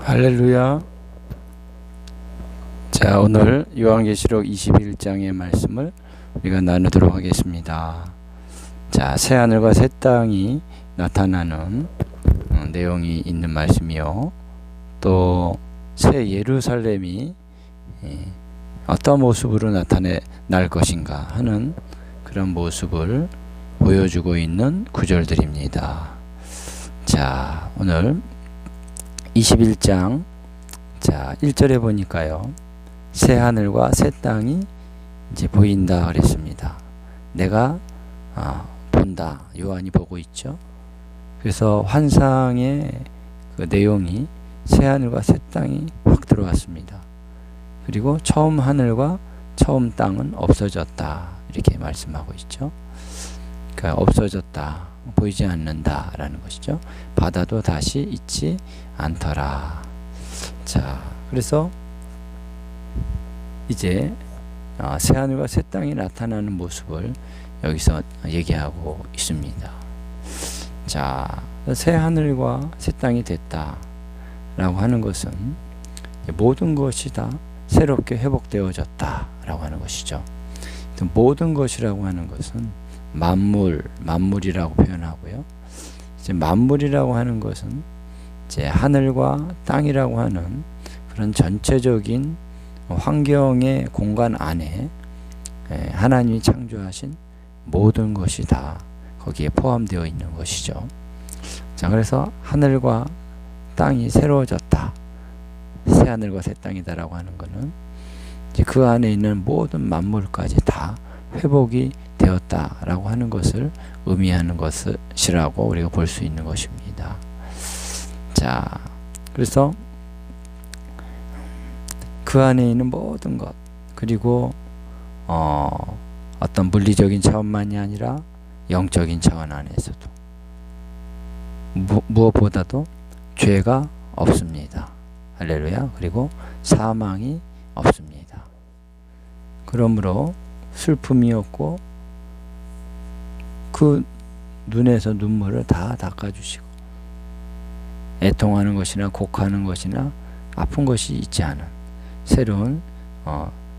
할렐루야. 자, 오늘 요한계시록 21장의 말씀을 우리가 나누도록 하겠습니다. 자, 새하늘과 새 땅이 나타나는 내용이 있는 말씀이요, 또 새 예루살렘이 어떤 모습으로 나타날 것인가 하는 그런 모습을 보여주고 있는 구절들입니다. 자, 오늘 21장 자 1절에 보니까요, 새 하늘과 새 땅이 이제 보인다 그랬습니다. 내가 본다, 요한이 보고 있죠. 그래서 환상의 그 내용이 새 하늘과 새 땅이 확 들어왔습니다. 그리고 처음 하늘과 처음 땅은 없어졌다, 이렇게 말씀하고 있죠. 그러니까 없어졌다, 보이지 않는다 라는 것이죠. 바다도 다시 있지 않더라. 자, 그래서 이제 새하늘과 새 땅이 나타나는 모습을 여기서 얘기하고 있습니다. 자, 새하늘과 새 땅이 됐다 라고 하는 것은 모든 것이 다 새롭게 회복되어졌다 라고 하는 것이죠. 모든 것이라고 하는 것은 만물이라고 표현하고요. 이제 만물이라고 하는 것은 이제 하늘과 땅이라고 하는 그런 전체적인 환경의 공간 안에 하나님이 창조하신 모든 것이 다 거기에 포함되어 있는 것이죠. 자, 그래서 하늘과 땅이 새로워졌다, 새 하늘과 새 땅이다라고 하는 것은 이제 그 안에 있는 모든 만물까지 다 회복이 되었다라고 하는 것을 의미하는 것이라고 우리가 볼 수 있는 것입니다. 자, 그래서 그 안에 있는 모든 것, 그리고 어떤 물리적인 차원만이 아니라 영적인 차원 안에서도 무엇보다도 죄가 없습니다. 할렐루야. 그리고 사망이 없습니다. 그러므로 슬픔이 없고 그 눈에서 눈물을 다 닦아주시고 애통하는 것이나 곡하는 것이나 아픈 것이 있지 않은 새로운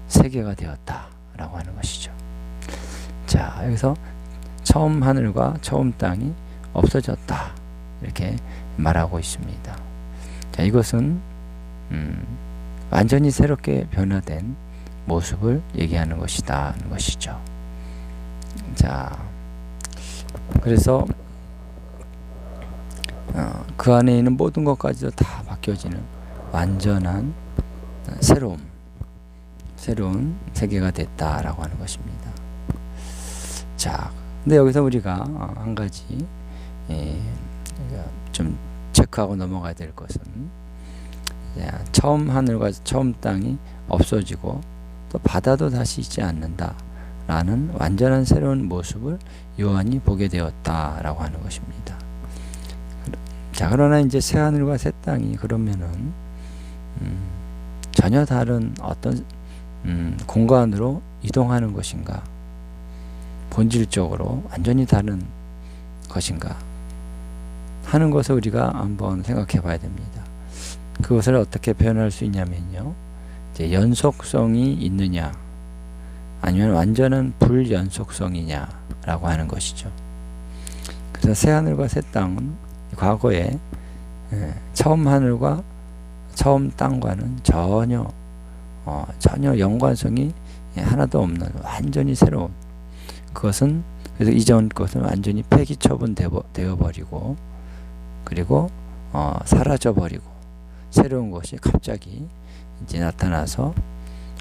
세계가 되었다라고 하는 것이죠. 자, 여기서 처음 하늘과 처음 땅이 없어졌다, 이렇게 말하고 있습니다. 자, 이것은 완전히 새롭게 변화된 모습을 얘기하는 것이다 하는 것이죠. 자, 그래서 그 안에 있는 모든 것까지도 다 바뀌어지는 완전한 새로운 세계가 됐다라고 하는 것입니다. 자, 근데 여기서 우리가 한 가지 좀 체크하고 넘어가야 될 것은, 처음 하늘과 처음 땅이 없어지고 또 바다도 다시 있지 않는다 라는 완전한 새로운 모습을 요한이 보게 되었다라고 하는 것입니다. 자, 그러나 이제 새 하늘과 새 땅이 그러면은 전혀 다른 어떤 공간으로 이동하는 것인가, 본질적으로 완전히 다른 것인가 하는 것을 우리가 한번 생각해 봐야 됩니다. 그것을 어떻게 표현할 수 있냐면요, 이제 연속성이 있느냐 아니면 완전한 불연속성이냐 라고 하는 것이죠. 그래서 새 하늘과 새 땅은 과거에 처음 하늘과 처음 땅과는 전혀 연관성이 하나도 없는 완전히 새로운, 그것은 그래서 이전 것은 완전히 폐기 처분되어 버리고 그리고 사라져 버리고 새로운 것이 갑자기 이제 나타나서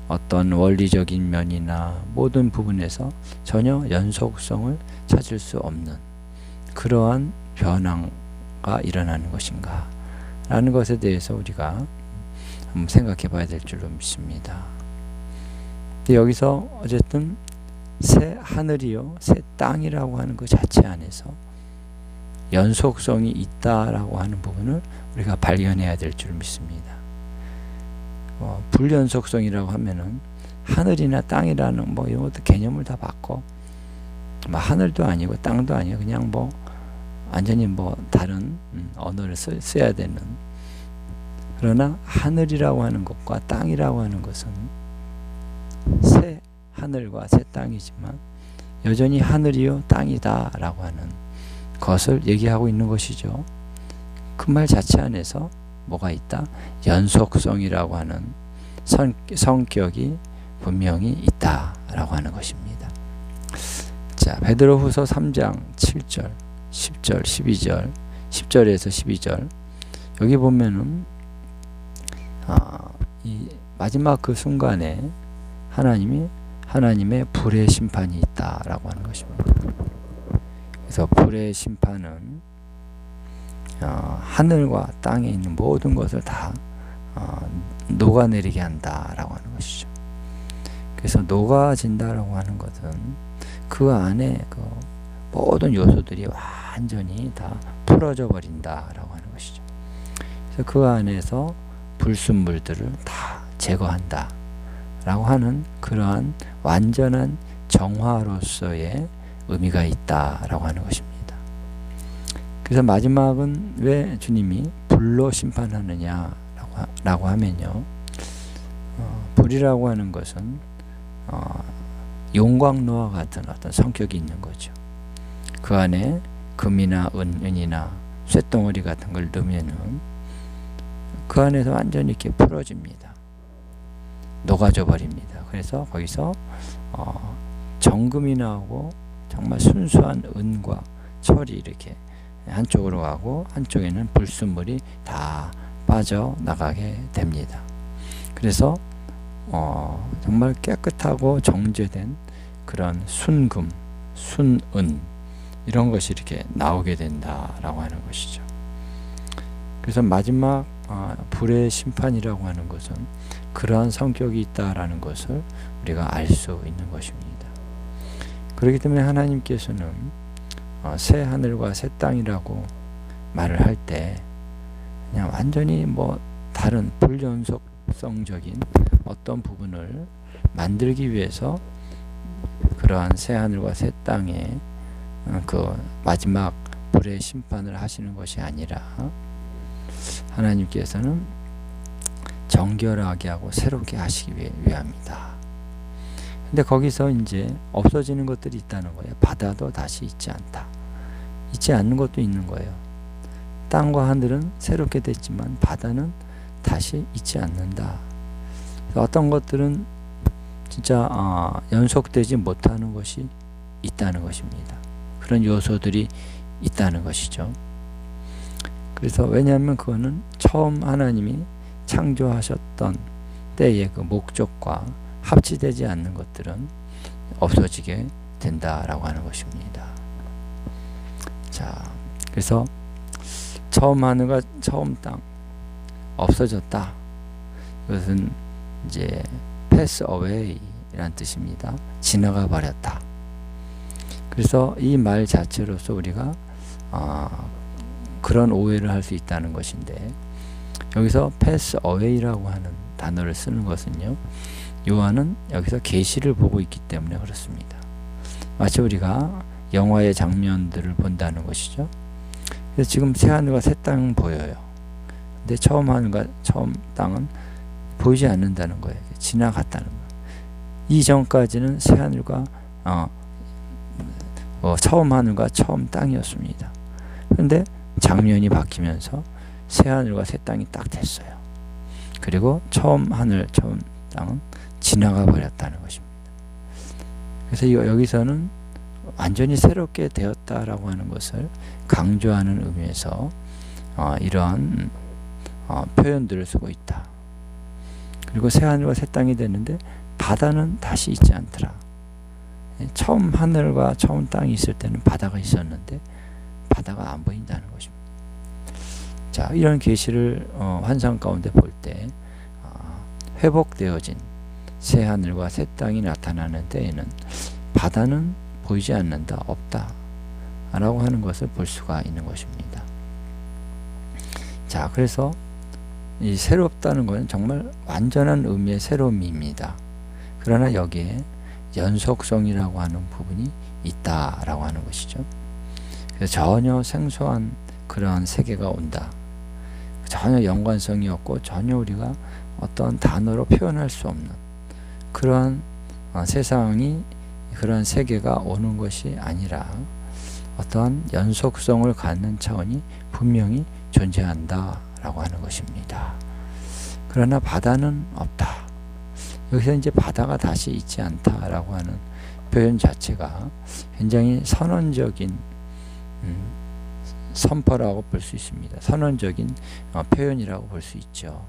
어떤 원리적인 면이나 모든 부분에서 전혀 연속성을 찾을 수 없는 그러한 변화가 일어나는 것인가 라는 것에 대해서 우리가 한번 생각해 봐야 될 줄로 믿습니다. 여기서 어쨌든 새 하늘이요 새 땅이라고 하는 그 자체 안에서 연속성이 있다라고 하는 부분을 우리가 발견해야 될 줄 믿습니다. 불연속성이라고 하면은 하늘이나 땅이라는 이런 것도 개념을 다 바꿔 하늘도 아니고 땅도 아니고 그냥 완전히 다른 언어를 써야 되는 그러나 하늘이라고 하는 것과 땅이라고 하는 것은 새 하늘과 새 땅이지만 여전히 하늘이요 땅이다 라고 하는 것을 얘기하고 있는 것이죠. 그 말 자체 안에서 뭐가 있다? 연속성이라고 하는 성격이 분명히 있다 라고 하는 것입니다. 자, 베드로후서 3장 7절 10절 12절 10절에서 12절 여기 보면은 이 마지막 그 순간에 하나님의 불의 심판이 있다라고 하는 것입니다. 그래서 불의 심판은 하늘과 땅에 있는 모든 것을 다 녹아내리게 한다라고 하는 것이죠. 그래서 녹아진다라고 하는 것은 그 안에 그 모든 요소들이 완전히 다 풀어져 버린다라고 하는 것이죠. 그래서 그 안에서 불순물들을 다 제거한다 라고 하는 그러한 완전한 정화로서의 의미가 있다라고 하는 것입니다. 그래서 마지막은 왜 주님이 불로 심판하느냐 라고 하면요, 불이라고 하는 것은 용광로와 같은 어떤 성격이 있는 거죠. 그 안에 금이나 은이나 쇳덩어리 같은 걸 넣으면은 그 안에서 완전히 이렇게 풀어집니다. 녹아져 버립니다. 그래서 거기서 정금이 나오고 정말 순수한 은과 철이 이렇게 한쪽으로 가고 한쪽에는 불순물이 다 빠져나가게 됩니다. 그래서 정말 깨끗하고 정제된 그런 순금, 순은 이런 것이 이렇게 나오게 된다라고 하는 것이죠. 그래서 마지막 불의 심판이라고 하는 것은 그러한 성격이 있다라는 것을 우리가 알 수 있는 것입니다. 그렇기 때문에 하나님께서는 새 하늘과 새 땅이라고 말을 할 때 그냥 완전히 뭐 다른 불연속성적인 어떤 부분을 만들기 위해서 그러한 새 하늘과 새 땅에 그 마지막 불의 심판을 하시는 것이 아니라 하나님께서는 정결하게 하고 새롭게 하시기 위함이다. 근데 거기서 이제 없어지는 것들이 있다는 거예요. 바다도 다시 있지 않다. 있지 않는 것도 있는 거예요. 땅과 하늘은 새롭게 됐지만 바다는 다시 있지 않는다. 어떤 것들은 진짜 연속되지 못하는 것이 있다는 것입니다. 그런 요소들이 있다는 것이죠. 그래서 왜냐하면 그거는 처음 하나님이 창조하셨던 때의 그 목적과 합치되지 않는 것들은 없어지게 된다라고 하는 것입니다. 자, 그래서 처음 하늘과 처음 땅 없어졌다. 이것은 이제 pass away 이란 뜻입니다. 지나가 버렸다. 그래서 이 말 자체로서 우리가 그런 오해를 할 수 있다는 것인데, 여기서 pass away라고 하는 단어를 쓰는 것은요, 요한은 여기서 계시를 보고 있기 때문에 그렇습니다. 마치 우리가 영화의 장면들을 본다는 것이죠. 그래서 지금 새 하늘과 새 땅은 보여요. 근데 처음 하늘과 처음 땅은 보이지 않는다는 거예요. 지나갔다는 거예요. 이전까지는 새 하늘과 처음 하늘과 처음 땅이었습니다. 그런데 장면이 바뀌면서 새 하늘과 새 땅이 딱 됐어요. 그리고 처음 하늘, 처음 땅은 지나가 버렸다는 것입니다. 그래서 여기서는 완전히 새롭게 되었다라고 하는 것을 강조하는 의미에서 이러한 표현들을 쓰고 있다. 그리고 새 하늘과 새 땅이 됐는데 바다는 다시 있지 않더라. 처음 하늘과 처음 땅이 있을 때는 바다가 있었는데 바다가 안 보인다는 것입니다. 자, 이런 계시를 환상 가운데 볼 때 회복되어진 새 하늘과 새 땅이 나타나는 때에는 바다는 보이지 않는다, 없다 라고 하는 것을 볼 수가 있는 것입니다. 자, 그래서 이 새롭다는 것은 정말 완전한 의미의 새로움입니다. 그러나 여기에 연속성이라고 하는 부분이 있다라고 하는 것이죠. 그래서 전혀 생소한 그러한 세계가 온다. 전혀 연관성이 없고 전혀 우리가 어떤 단어로 표현할 수 없는 그런 세상이, 그런 세계가 오는 것이 아니라 어떤 연속성을 갖는 차원이 분명히 존재한다 라고 하는 것입니다. 그러나 바다는 없다. 여기서 이제 바다가 다시 있지 않다 라고 하는 표현 자체가 굉장히 선언적인 선포라고 볼 수 있습니다. 선언적인 표현이라고 볼 수 있죠.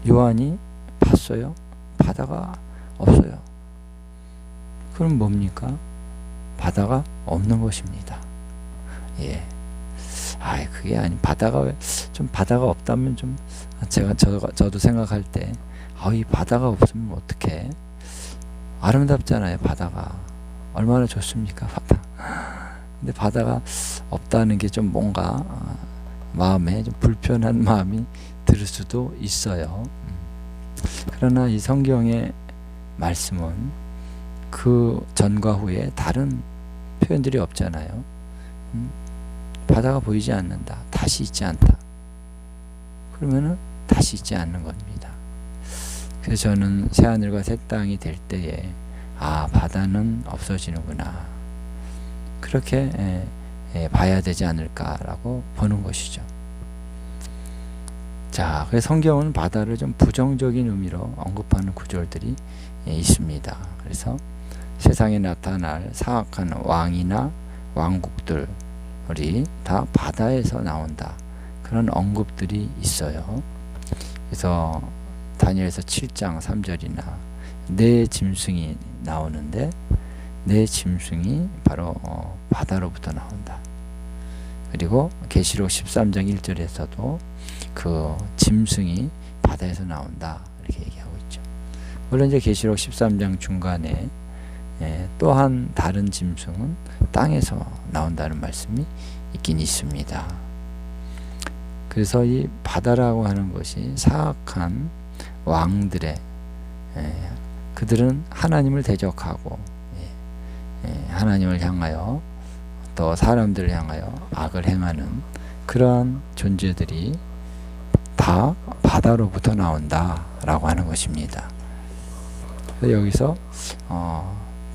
요한이 봤어요? 바다가 없어요. 그럼 뭡니까? 바다가 없는 것입니다. 예. 그게 아니, 바다가 없다면 좀, 저도 생각할 때, 이 바다가 없으면 어떡해? 아름답잖아요, 바다가. 얼마나 좋습니까, 바다. 근데 바다가 없다는 게 좀 뭔가, 마음에 좀 불편한 마음이 들 수도 있어요. 그러나 이 성경의 말씀은 그 전과 후에 다른 표현들이 없잖아요. 바다가 보이지 않는다. 다시 있지 않다. 그러면은 다시 있지 않는 겁니다. 그래서 저는 새하늘과 새 땅이 될 때에 바다는 없어지는구나. 그렇게 봐야 되지 않을까라고 보는 것이죠. 자, 그래서 성경은 바다를 좀 부정적인 의미로 언급하는 구절들이 있습니다. 그래서 세상에 나타날 사악한 왕이나 왕국들이 다 바다에서 나온다. 그런 언급들이 있어요. 그래서 다니엘서 7장 3절이나 내 짐승이 나오는데 내 짐승이 바로 바다로부터 나온다. 그리고 계시록 13장 1절에서도 그 짐승이 바다에서 나온다. 이렇게 얘기하고 있죠. 물론 이제 계시록 13장 중간에 또한 다른 짐승은 땅에서 나온다는 말씀이 있긴 있습니다. 그래서 이 바다라고 하는 것이 사악한 왕들의 그들은 하나님을 대적하고 하나님을 향하여 또 사람들을 향하여 악을 행하는 그러한 존재들이 다 바다로부터 나온다 라고 하는 것입니다. 그래서 여기서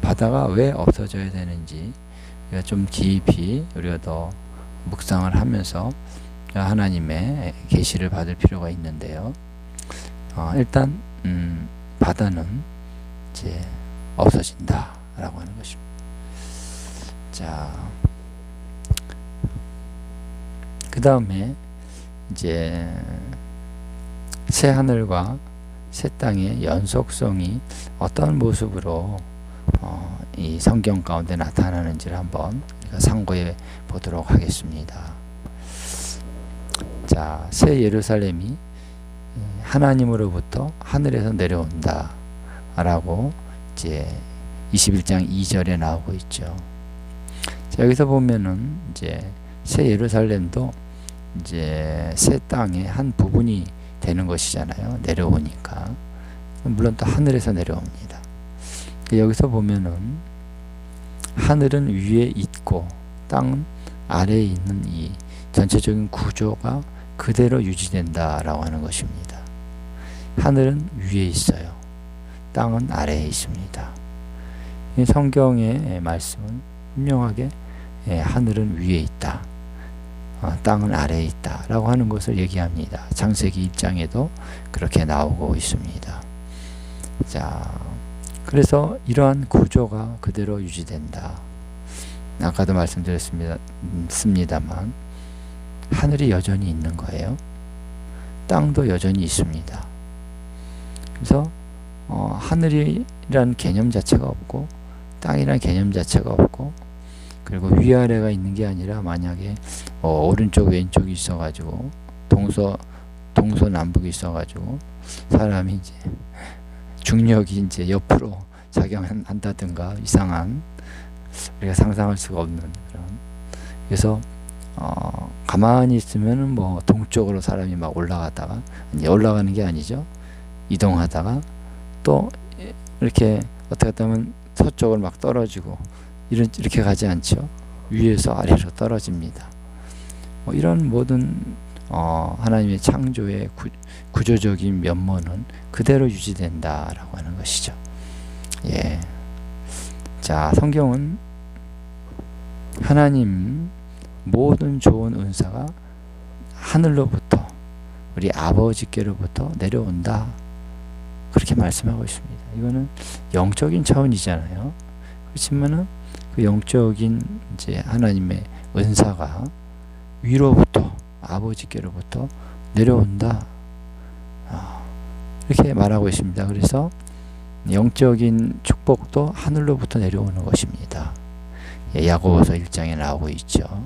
바다가 왜 없어져야 되는지 우리가 좀 깊이 우리가 더 묵상을 하면서 하나님의 계시를 받을 필요가 있는데요. 일단 바다는 이제 없어진다 라고 하는 것입니다. 자, 그 다음에 이제 새 하늘과 새 땅의 연속성이 어떤 모습으로 이 성경 가운데 나타나는지를 한번 상고해 보도록 하겠습니다. 자, 새 예루살렘이 하나님으로부터 하늘에서 내려온다 라고 이제 21장 2절에 나오고 있죠. 자, 여기서 보면은 이제 새 예루살렘도 이제 새 땅의 한 부분이 되는 것이잖아요. 내려오니까. 물론 또 하늘에서 내려옵니다. 여기서 보면은 하늘은 위에 있고 땅은 아래에 있는 이 전체적인 구조가 그대로 유지된다라고 하는 것입니다. 하늘은 위에 있어요. 땅은 아래에 있습니다. 이 성경의 말씀은 분명하게 하늘은 위에 있다. 땅은 아래에 있다 라고 하는 것을 얘기합니다. 창세기 1장에도 그렇게 나오고 있습니다. 자, 그래서 이러한 구조가 그대로 유지된다. 아까도 말씀드렸습니다만 하늘이 여전히 있는 거예요. 땅도 여전히 있습니다. 그래서 하늘이란 개념 자체가 없고 땅이란 개념 자체가 없고 그리고 위아래가 있는 게 아니라 만약에 오른쪽 왼쪽이 있어가지고 동서남북이 있어가지고 사람이 이제 중력이 이제 옆으로 작용한다든가 이상한 우리가 상상할 수가 없는 그런. 그래서 가만히 있으면은 뭐 동쪽으로 사람이 막 올라가다가 올라가는 게 아니죠. 이동하다가 또 이렇게 어떻게 하면 서쪽으로 막 떨어지고 이렇게 가지 않죠. 위에서 아래로 떨어집니다. 이런 모든 하나님의 창조의 구조적인 면모는 그대로 유지된다라고 하는 것이죠. 예. 자, 성경은 하나님 모든 좋은 은사가 하늘로부터 우리 아버지께로부터 내려온다, 그렇게 말씀하고 있습니다. 이거는 영적인 차원이잖아요. 그렇지만은 그 영적인 이제 하나님의 은사가 위로부터 아버지께로부터 내려온다, 이렇게 말하고 있습니다. 그래서 영적인 축복도 하늘로부터 내려오는 것입니다. 야고보서 1장에 나오고 있죠.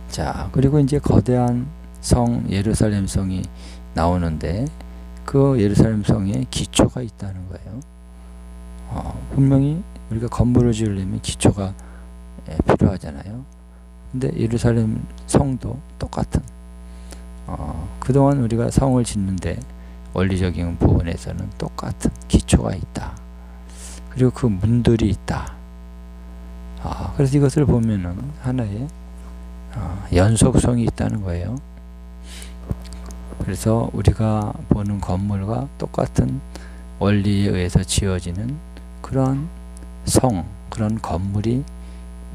자, 그리고 이제 거대한 성 예루살렘 성이 나오는데 그 예루살렘 성에 기초가 있다는 거예요. 분명히 우리가 건물을 지으려면 기초가 필요하잖아요. 근데 예루살렘 성도 똑같은, 그동안 우리가 성을 짓는데 원리적인 부분에서는 똑같은 기초가 있다. 그리고 그 문들이 있다. 그래서 이것을 보면은 하나의 연속성이 있다는 거예요. 그래서 우리가 보는 건물과 똑같은 원리에 의해서 지어지는 그런 성, 그런 건물이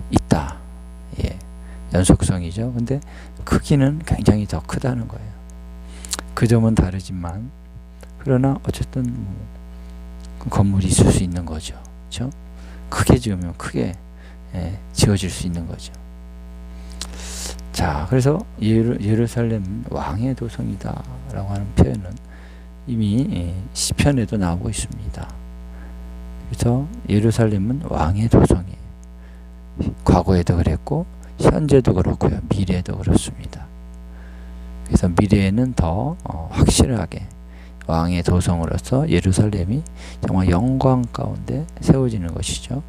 있다. 예, 연속성이죠. 근데 크기는 굉장히 더 크다는 거예요. 그 점은 다르지만, 그러나 어쨌든 건물이 있을 수 있는 거죠. 그렇죠? 크게 지으면 크게 지어질 수 있는 거죠. 자, 그래서 예루살렘 왕의 도성이다 라고 하는 표현은 이미 시편에도 나오고 있습니다. 그래서 예루살렘은 왕의 도성이에요. 과거에도 그랬고 현재도 그렇고요, 미래에도 그렇습니다. 그래서 미래에는 더 확실하게 왕의 도성으로서 예루살렘이 정말 영광 가운데 세워지는 것이죠.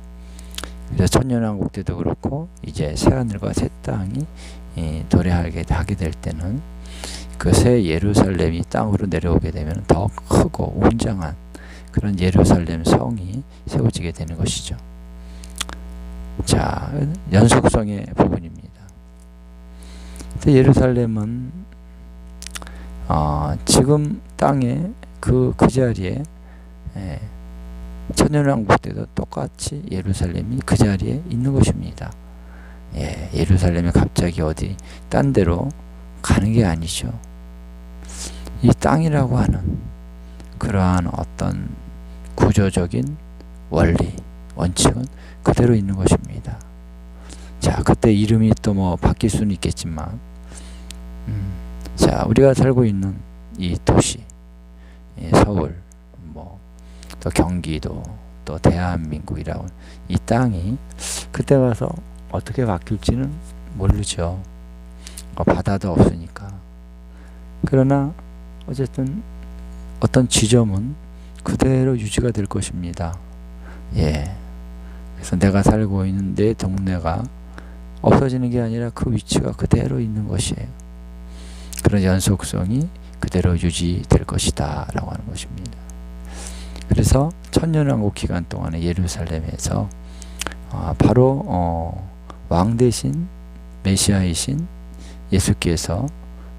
그래서 천년왕국 때도 그렇고 이제 새하늘과 새 땅이 도래하게 될 때는 그 새 예루살렘이 땅으로 내려오게 되면 더 크고 웅장한 그런 예루살렘 성이 세워지게 되는 것이죠. 자, 연속성의 부분입니다. 근데 예루살렘은 지금 땅에 그 자리에 천년왕국 때도 똑같이 예루살렘이 그 자리에 있는 것입니다. 예루살렘이 갑자기 어디 딴 데로 가는 게 아니죠. 이 땅이라고 하는 그러한 어떤 구조적인 원리, 원칙은 그대로 있는 것입니다. 자, 그때 이름이 또 바뀔 수는 있겠지만, 자, 우리가 살고 있는 이 도시, 서울, 또 경기도, 또 대한민국이라고 이 땅이 그때 가서 어떻게 바뀔지는 모르죠. 바다도 없으니까. 그러나 어쨌든 어떤 지점은 그대로 유지가 될 것입니다. 그래서 내가 살고 있는 내 동네가 없어지는 게 아니라 그 위치가 그대로 있는 것이에요. 그런 연속성이 그대로 유지될 것이다 라고 하는 것입니다. 그래서 천년왕국 기간 동안에 예루살렘에서 바로 왕 대신 메시아이신 예수께서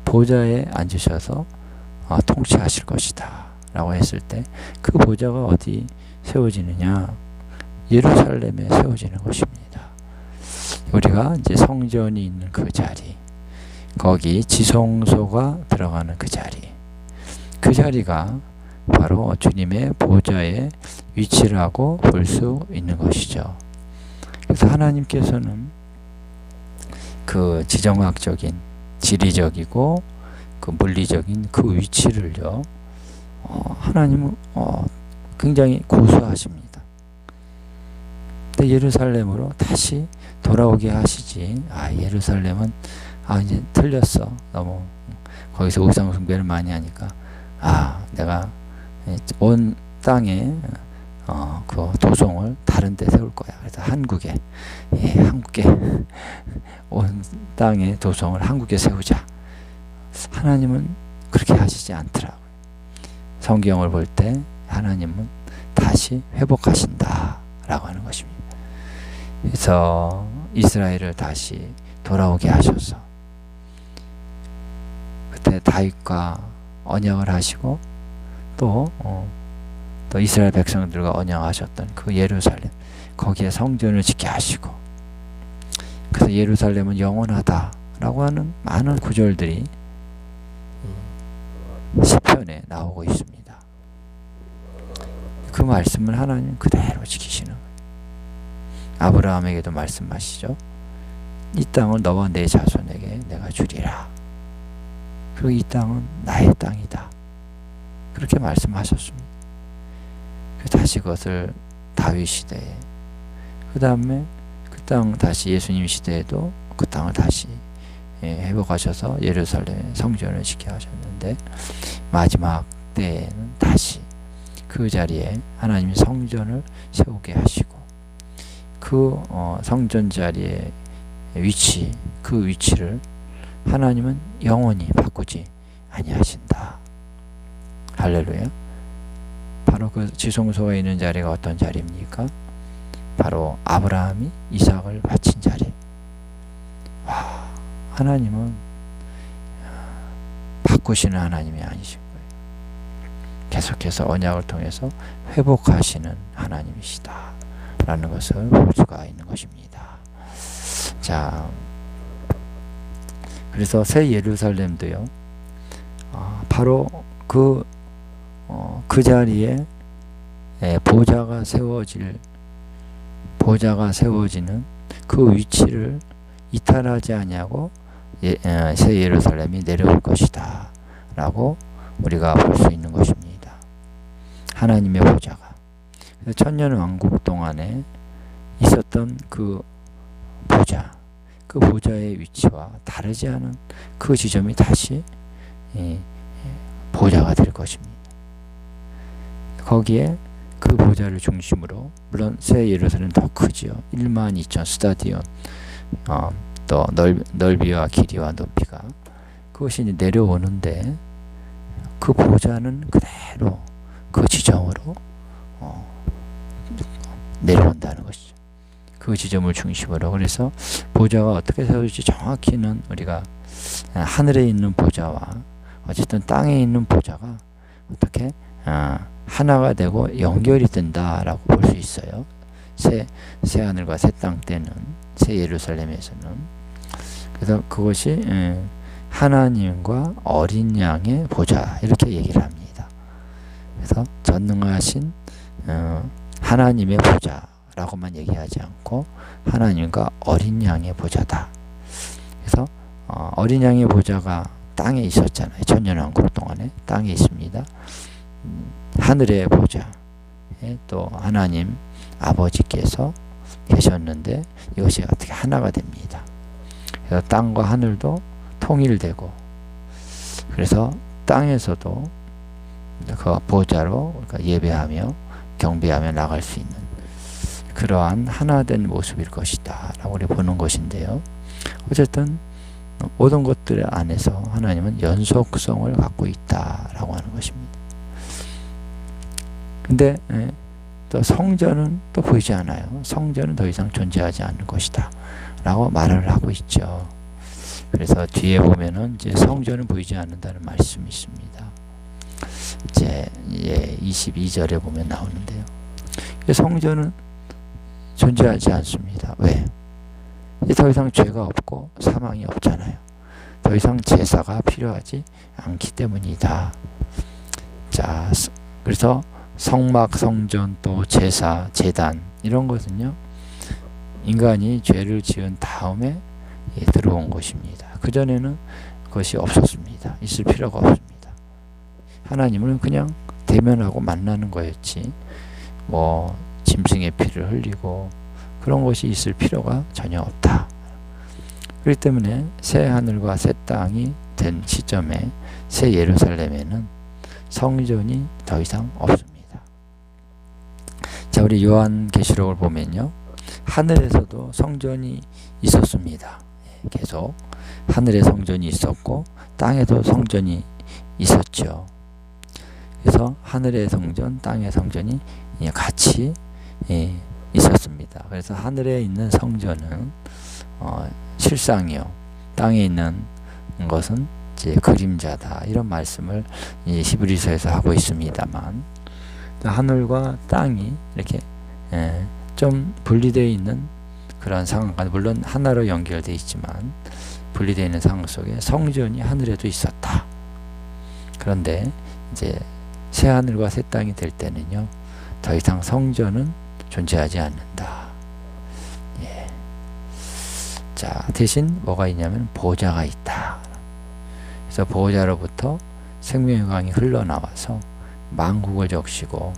보좌에 앉으셔서 통치하실 것이다 라고 했을 때 그 보좌가 어디 세워지느냐? 예루살렘에 세워지는 것입니다. 우리가 이제 성전이 있는 그 자리, 거기 지성소가 들어가는 그 자리, 그 자리가 바로 주님의 보좌의 위치라고 볼 수 있는 것이죠. 그래서 하나님께서는 그 지정학적인, 지리적이고 그 물리적인 그 위치를요, 하나님은 굉장히 고수하십니다. 근데 예루살렘으로 다시 돌아오게 하시지. 예루살렘은 이제 틀렸어. 너무 거기서 우상 숭배를 많이 하니까 내가 온 땅에 그 도성을 다른 데 세울 거야. 그래서 한국에 온 땅에 도성을 한국에 세우자. 하나님은 그렇게 하시지 않더라고요. 성경을 볼 때 하나님은 다시 회복하신다 라고 하는 것입니다. 그래서 이스라엘을 다시 돌아오게 하셔서 그때 다윗과 언약을 하시고 또 이스라엘 백성들과 언약하셨던 그 예루살렘, 거기에 성전을 짓게 하시고, 그래서 예루살렘은 영원하다라고 하는 많은 구절들이 시편에 나오고 있습니다. 그 말씀을 하나님 그대로 지키시는 거예요. 아브라함에게도 말씀하시죠. 이 땅을 너와 내 자손에게 내가 주리라. 그리고 이 땅은 나의 땅이다. 그렇게 말씀하셨습니다. 다시 그것을 다윗 시대에, 그 다음에 그 땅 다시 예수님 시대에도 그 땅을 다시 회복하셔서 예루살렘 성전을 짓게 하셨는데, 마지막 때에는 다시 그 자리에 하나님이 성전을 세우게 하시고, 그 성전 자리의 위치, 그 위치를 하나님은 영원히 바꾸지 아니하신다. 할렐루야. 바로 그 지성소가 있는 자리가 어떤 자리입니까? 바로 아브라함이 이삭을 바친 자리. 와, 하나님은 바꾸시는 하나님이 아니신 거예요. 계속해서 언약을 통해서 회복하시는 하나님이시다 라는 것을 볼 수가 있는 것입니다. 자, 그래서 새 예루살렘도요, 바로 그 자리에 보좌가 세워지는 그 위치를 이탈하지 아니하고 새 예루살렘이 내려올 것이다 라고 우리가 볼 수 있는 것입니다. 하나님의 보좌가. 천년 왕국 동안에 있었던 그 보좌, 그 보좌의 위치와 다르지 않은 그 지점이 다시 보좌가 될 것입니다. 거기에 그 보좌를 중심으로, 물론 새 예루살렘은 더 크지요. 12,000 스타디온, 또 넓이와 길이와 높이가, 그것이 이제 내려오는데, 그 보좌는 그대로 그 지점으로 내려온다는 것이죠. 그 지점을 중심으로. 그래서 보좌가 어떻게 세워질지 정확히는 우리가 하늘에 있는 보좌와 어쨌든 땅에 있는 보좌가 어떻게 하나가 되고 연결이 된다라고 볼 수 있어요. 새 하늘과 새 땅 때는, 새 예루살렘에서는. 그래서 그것이 하나님과 어린 양의 보좌, 이렇게 얘기를 합니다. 그래서 전능하신 하나님의 보좌라고만 얘기하지 않고 하나님과 어린 양의 보좌다. 그래서 어린 양의 보좌가 땅에 있었잖아요. 천년왕국 동안에 땅에 있습니다. 하늘의 보좌, 또 하나님 아버지께서 계셨는데 이것이 어떻게 하나가 됩니다. 그래서 땅과 하늘도 통일되고, 그래서 땅에서도 그 보좌로 예배하며 경배하며 나갈 수 있는 그러한 하나된 모습일 것이다 라고 우리 보는 것인데요. 어쨌든 모든 것들 안에서 하나님은 연속성을 갖고 있다라고 하는 것입니다. 근데 또 성전은 또 보이지 않아요. 성전은 더 이상 존재하지 않는 것이다 라고 말을 하고 있죠. 그래서 뒤에 보면은 이제 성전은 보이지 않는다는 말씀이 있습니다. 이제 22절에 보면 나오는데요. 성전은 존재하지 않습니다. 왜? 더 이상 죄가 없고 사망이 없잖아요. 더 이상 제사가 필요하지 않기 때문이다. 자, 그래서 성막, 성전, 또 제사, 제단, 이런 것은요, 인간이 죄를 지은 다음에 들어온 것입니다. 그전에는 그것이 없었습니다. 있을 필요가 없습니다. 하나님은 그냥 대면하고 만나는 거였지, 뭐 짐승의 피를 흘리고 그런 것이 있을 필요가 전혀 없다. 그렇기 때문에 새 하늘과 새 땅이 된 시점에 새 예루살렘에는 성전이 더 이상 없습니다. 자, 우리 요한계시록을 보면요, 하늘에서도 성전이 있었습니다. 계속 하늘에 성전이 있었고 땅에도 성전이 있었죠. 그래서 하늘의 성전, 땅의 성전이 같이 있었습니다. 그래서 하늘에 있는 성전은 실상이요, 땅에 있는 것은 이제 그림자다 이런 말씀을 이 히브리서에서 하고 있습니다만, 하늘과 땅이 이렇게 좀 분리되어 있는 그런 상황, 물론 하나로 연결되어 있지만 분리되어 있는 상황 속에 성전이 하늘에도 있었다. 그런데 이제 새 하늘과 새 땅이 될 때는요, 더 이상 성전은 존재하지 않는다. 예. 자, 대신 뭐가 있냐면 보좌가 있다. 그래서 보좌로부터 생명의 강이 흘러나와서 만국을 적시고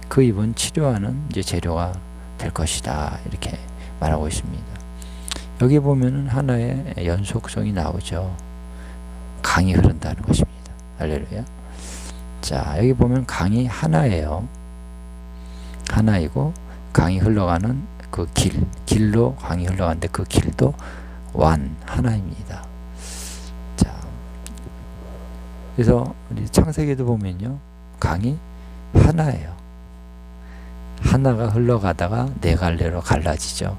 그 입은 치료하는 이제 재료가 될 것이다. 이렇게 말하고 있습니다. 여기 보면은 하나의 연속성이 나오죠. 강이 흐른다는 것입니다. 할렐루야. 자, 여기 보면 강이 하나예요. 하나이고 강이 흘러가는 그 길로 강이 흘러가는데 그 길도 하나입니다. 자, 그래서 우리 창세기도 보면요, 강이 하나예요. 하나가 흘러가다가 네 갈래로 갈라지죠.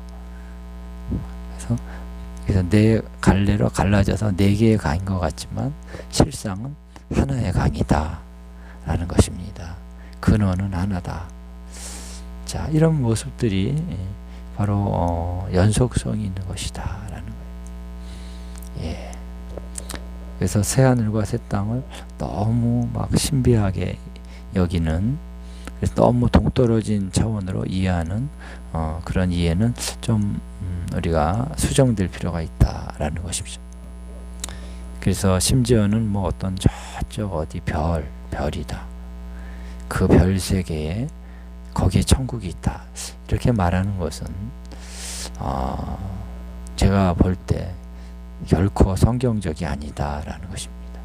그래서 네 갈래로 갈라져서 네 개의 강인 것 같지만 실상은 하나의 강이다 라는 것입니다. 근원은 하나다. 자, 이런 모습들이 바로 연속성이 있는 것이다 라는 거예요. 예. 그래서 새 하늘과 새 땅을 너무 막 신비하게 여기는, 그래서 너무 동떨어진 차원으로 이해하는 그런 이해는 좀 우리가 수정될 필요가 있다라는 것이죠. 그래서 심지어는 뭐 어떤 저쪽 어디 별이다. 그 별 세계에 거기에 천국이 있다. 이렇게 말하는 것은 제가 볼 때 결코 성경적이 아니다라는 것입니다.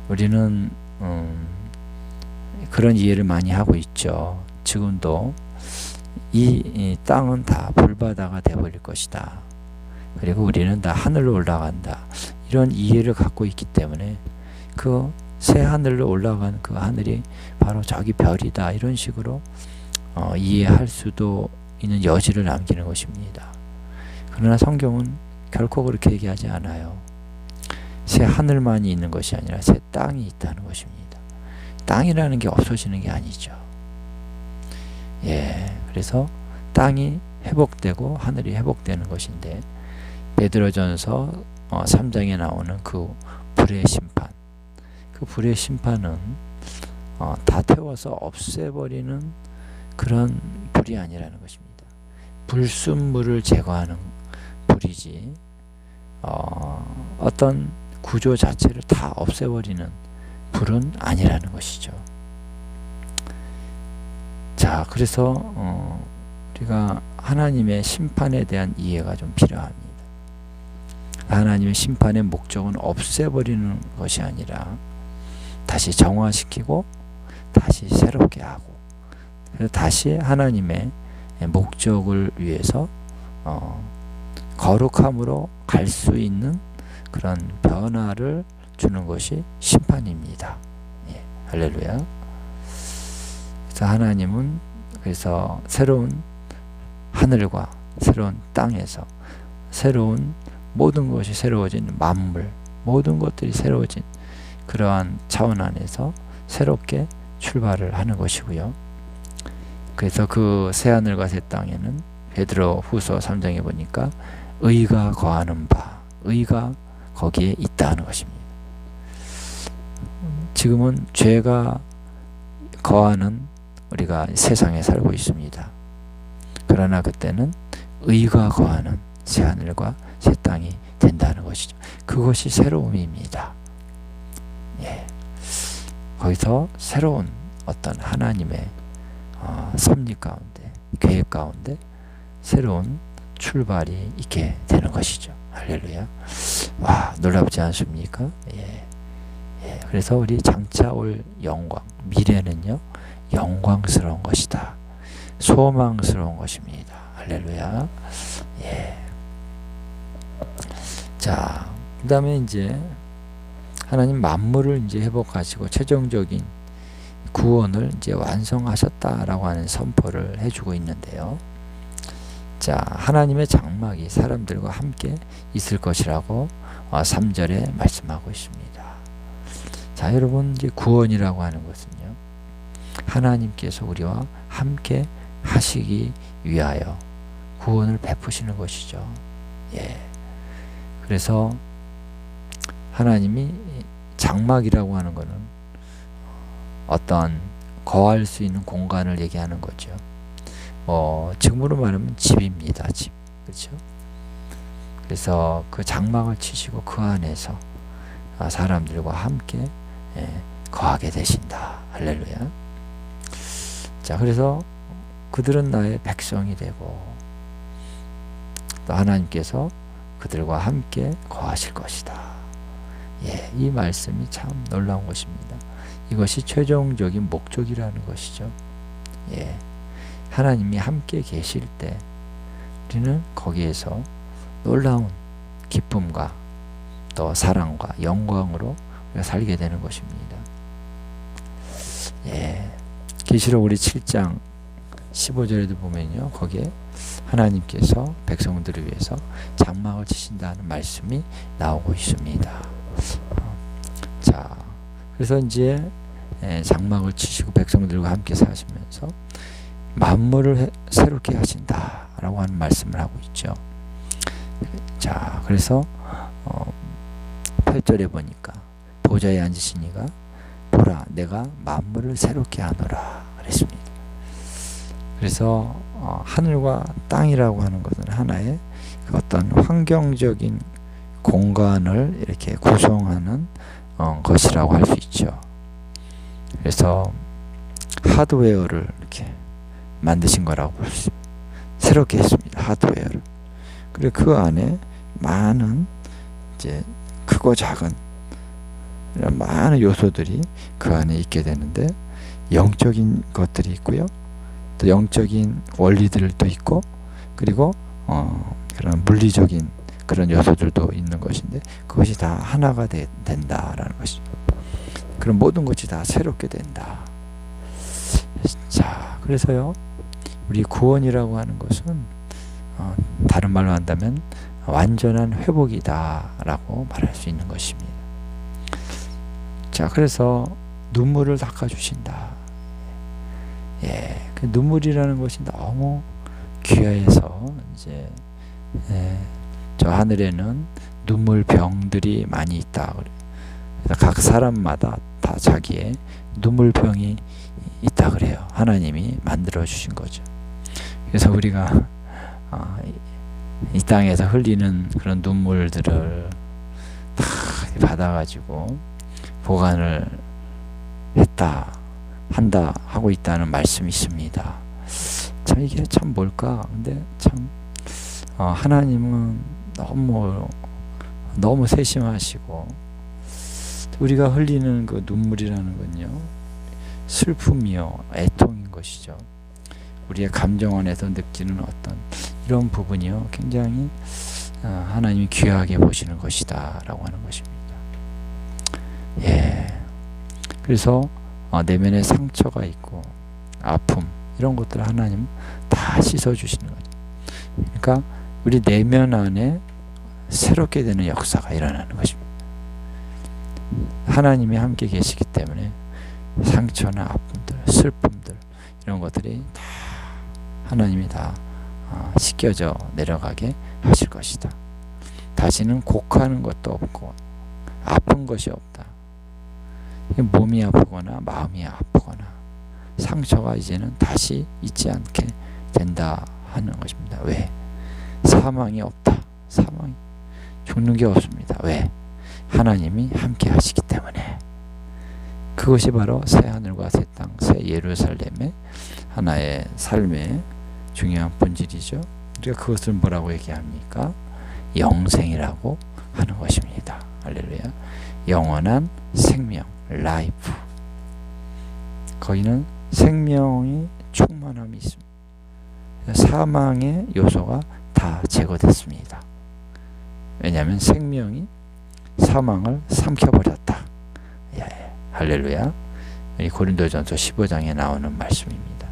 우리는 그런 이해를 많이 하고 있죠. 지금도 이 땅은 다 불바다가 되어버릴 것이다. 그리고 우리는 다 하늘로 올라간다. 이런 이해를 갖고 있기 때문에 그 새 하늘로 올라간 그 하늘이 바로 저기 별이다. 이런 식으로 이해할 수도 있는 여지를 남기는 것입니다. 그러나 성경은 결코 그렇게 얘기하지 않아요. 새 하늘만이 있는 것이 아니라 새 땅이 있다는 것입니다. 땅이라는 게 없어지는 게 아니죠. 예, 그래서 땅이 회복되고 하늘이 회복되는 것인데, 베드로전서 3장에 나오는 그 불의 심판, 그 불의 심판은 다 태워서 없애버리는 그런 불이 아니라는 것입니다. 불순물을 제거하는 불이지 어떤 구조 자체를 다 없애버리는 불은 아니라는 것이죠. 자, 그래서 우리가 하나님의 심판에 대한 이해가 좀 필요합니다. 하나님의 심판의 목적은 없애버리는 것이 아니라 다시 정화시키고 다시 새롭게 하고, 그래서 다시 하나님의 목적을 위해서 거룩함으로 갈 수 있는 그런 변화를 주는 것이 심판입니다. 예, 할렐루야. 그래서 하나님은 그래서 새로운 하늘과 새로운 땅에서 새로운 모든 것이 새로워진 만물, 모든 것들이 새로워진 그러한 차원 안에서 새롭게 출발을 하는 것이고요. 그래서 그 새하늘과 새 땅에는 베드로 후서 3장에 보니까 의가 거하는 바, 의가 거기에 있다는 것입니다. 지금은 죄가 거하는 우리가 세상에 살고 있습니다. 그러나 그때는 의가 거하는 새하늘과 새 땅이 된다는 것이죠. 그것이 새로움입니다. 예. 거기서 새로운 어떤 하나님의 섭리 가운데, 계획 가운데 새로운 출발이 있게 되는 것이죠. 할렐루야. 와, 놀랍지 않습니까? 예. 예. 그래서 우리 장차 올 영광, 미래는요, 영광스러운 것이다. 소망스러운 것입니다. 할렐루야. 예. 자, 그 다음에 이제 하나님 만물을 이제 회복하시고 최종적인 구원을 이제 완성하셨다라고 하는 선포를 해주고 있는데요. 자, 하나님의 장막이 사람들과 함께 있을 것이라고 3절에 말씀하고 있습니다. 자, 여러분, 이제 구원이라고 하는 것은요, 하나님께서 우리와 함께 하시기 위하여 구원을 베푸시는 것이죠. 예. 그래서 하나님이 장막이라고 하는 것은 어떤 거할 수 있는 공간을 얘기하는 거죠. 지금으로 말하면 집입니다. 집. 그렇죠? 그래서 그 장막을 치시고 그 안에서 사람들과 함께 거하게 되신다. 할렐루야. 자, 그래서 그들은 나의 백성이 되고 또 하나님께서 그들과 함께 거하실 것이다. 예, 이 말씀이 참 놀라운 것입니다. 이것이 최종적인 목적이라는 것이죠. 예, 하나님이 함께 계실 때 우리는 거기에서 놀라운 기쁨과 또 사랑과 영광으로 우리가 살게 되는 것입니다. 예, 계시록 우리 7장 15절에도 보면요, 거기에 하나님께서 백성들을 위해서 장막을 치신다는 말씀이 나오고 있습니다. 자, 그래서 이제 장막을 치시고 백성들과 함께 사시면서 만물을 새롭게 하신다라고 하는 말씀을 하고 있죠. 자, 그래서 8절에 보니까 보좌에 앉으신 이가 보라, 내가 만물을 새롭게 하노라 그랬습니다. 그래서 하늘과 땅이라고 하는 것은 하나의 어떤 환경적인 공간을 이렇게 구성하는 것이라고 할 수 있죠. 그래서 하드웨어를 이렇게 만드신 거라고 볼 수 있습니다. 새롭게 했습니다. 하드웨어를. 그리고 그 안에 많은 이제 크고 작은 이런 많은 요소들이 그 안에 있게 되는데, 영적인 것들이 있고요, 또 영적인 원리들도 있고, 그리고 그런 물리적인 그런 요소들도 있는 것인데, 그것이 다 하나가 된다라는 것이죠. 그런 모든 것이 다 새롭게 된다. 자, 그래서요, 우리 구원이라고 하는 것은 다른 말로 한다면 완전한 회복이다라고 말할 수 있는 것입니다. 자, 그래서 눈물을 닦아주신다. 예, 그 눈물이라는 것이 너무 귀해서 이제 저 하늘에는 눈물병들이 많이 있다. 그래서 각 사람마다 다 자기의 눈물병이 있다 그래요. 하나님이 만들어 주신 거죠. 그래서 우리가 이 땅에서 흘리는 그런 눈물들을 다 받아가지고 보관을 한다 하고 있다는 말씀이 있습니다. 참 이게 참 뭘까? 근데 참 하나님은 너무 세심하시고, 우리가 흘리는 그 눈물이라는 건요, 슬픔이요, 애통인 것이죠. 우리의 감정 안에서 느끼는 어떤 이런 부분이요, 굉장히 하나님이 귀하게 보시는 것이다 라고 하는 것입니다. 예, 그래서 내면에 상처가 있고 아픔, 이런 것들을 하나님 다 씻어주시는 거죠. 그러니까 우리 내면 안에 새롭게 되는 역사가 일어나는 것입니다. 하나님이 함께 계시기 때문에 상처나 아픔들, 슬픔들, 이런 것들이 다 하나님이 다 씻겨져 내려가게 하실 것이다. 다시는 곡하는 것도 없고 아픈 것이 없다. 몸이 아프거나 마음이 아프거나 상처가 이제는 다시 있지 않게 된다 하는 것입니다. 왜? 사망이 없다. 사망이, 죽는 게 없습니다. 왜? 하나님이 함께 하시기 때문에. 그것이 바로 새 하늘과 새 땅, 새 예루살렘의 하나의 삶의 중요한 본질이죠. 우리가 그것을 뭐라고 얘기합니까? 영생이라고 하는 것입니다. 할렐루야. 영원한 생명, 라이프. 거기는 생명이 충만함이 있습니다. 사망의 요소가 다 제거됐습니다. 왜냐하면 생명이 사망을 삼켜버렸다. 예, 할렐루야. 이 고린도전서 15장에 나오는 말씀입니다.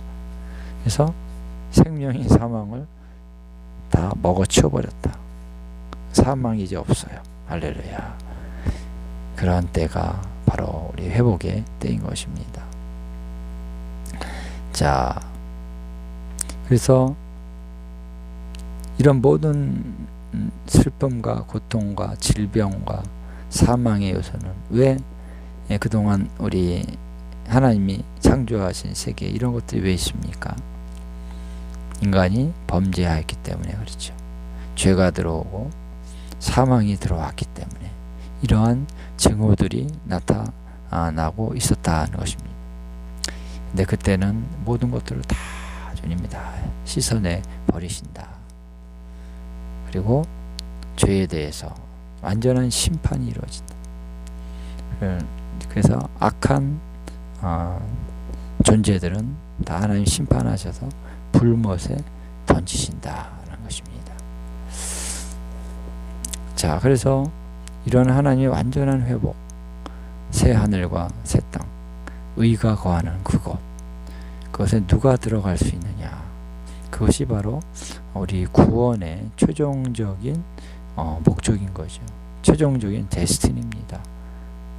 그래서 생명이 사망을 다 먹어치워버렸다. 사망이 이제 없어요. 할렐루야. 그러한 때가 바로 우리 회복의 때인 것입니다. 자, 그래서 이런 모든 슬픔과 고통과 질병과 사망의 요소는 왜 그동안 우리 하나님이 창조하신 세계에 이런 것들이 왜 있습니까? 인간이 범죄하였기 때문에 그렇죠. 죄가 들어오고 사망이 들어왔기 때문에 이러한 증오들이 나타나고 있었다는 것입니다. 근데 그때는 모든 것들을 다 주님이 다 씻어내 버리신다. 그리고 죄에 대해서 완전한 심판이 이루어진다. 그래서 악한 존재들은 다 하나님 심판하셔서 불못에 던지신다는 것입니다. 자, 그래서 이런 하나님의 완전한 회복, 새 하늘과 새 땅, 의가 거하는 그곳, 그것에 누가 들어갈 수 있느냐? 그것이 바로 우리 구원의 최종적인 목적인 거죠. 최종적인 데스티니입니다.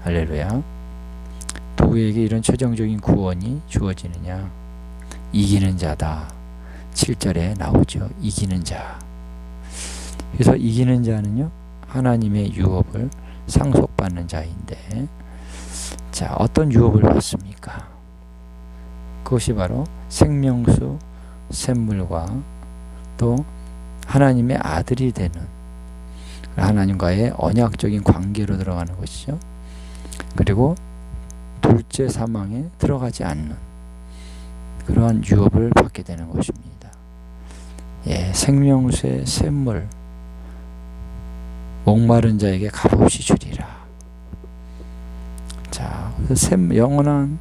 할렐루야. 누구에게 이런 최종적인 구원이 주어지느냐? 이기는 자다. 7절에 나오죠. 이기는 자. 그래서 이기는 자는요, 하나님의 유업을 상속받는 자인데, 자, 어떤 유업을 받습니까? 그것이 바로 생명수 샘물과 또 하나님의 아들이 되는 하나님과의 언약적인 관계로 들어가는 것이죠. 그리고 둘째 사망에 들어가지 않는 그러한 유업을 받게 되는 것입니다. 예, 생명수의 샘물, 목마른 자에게 값없이 주리라. 자, 그래서 영원한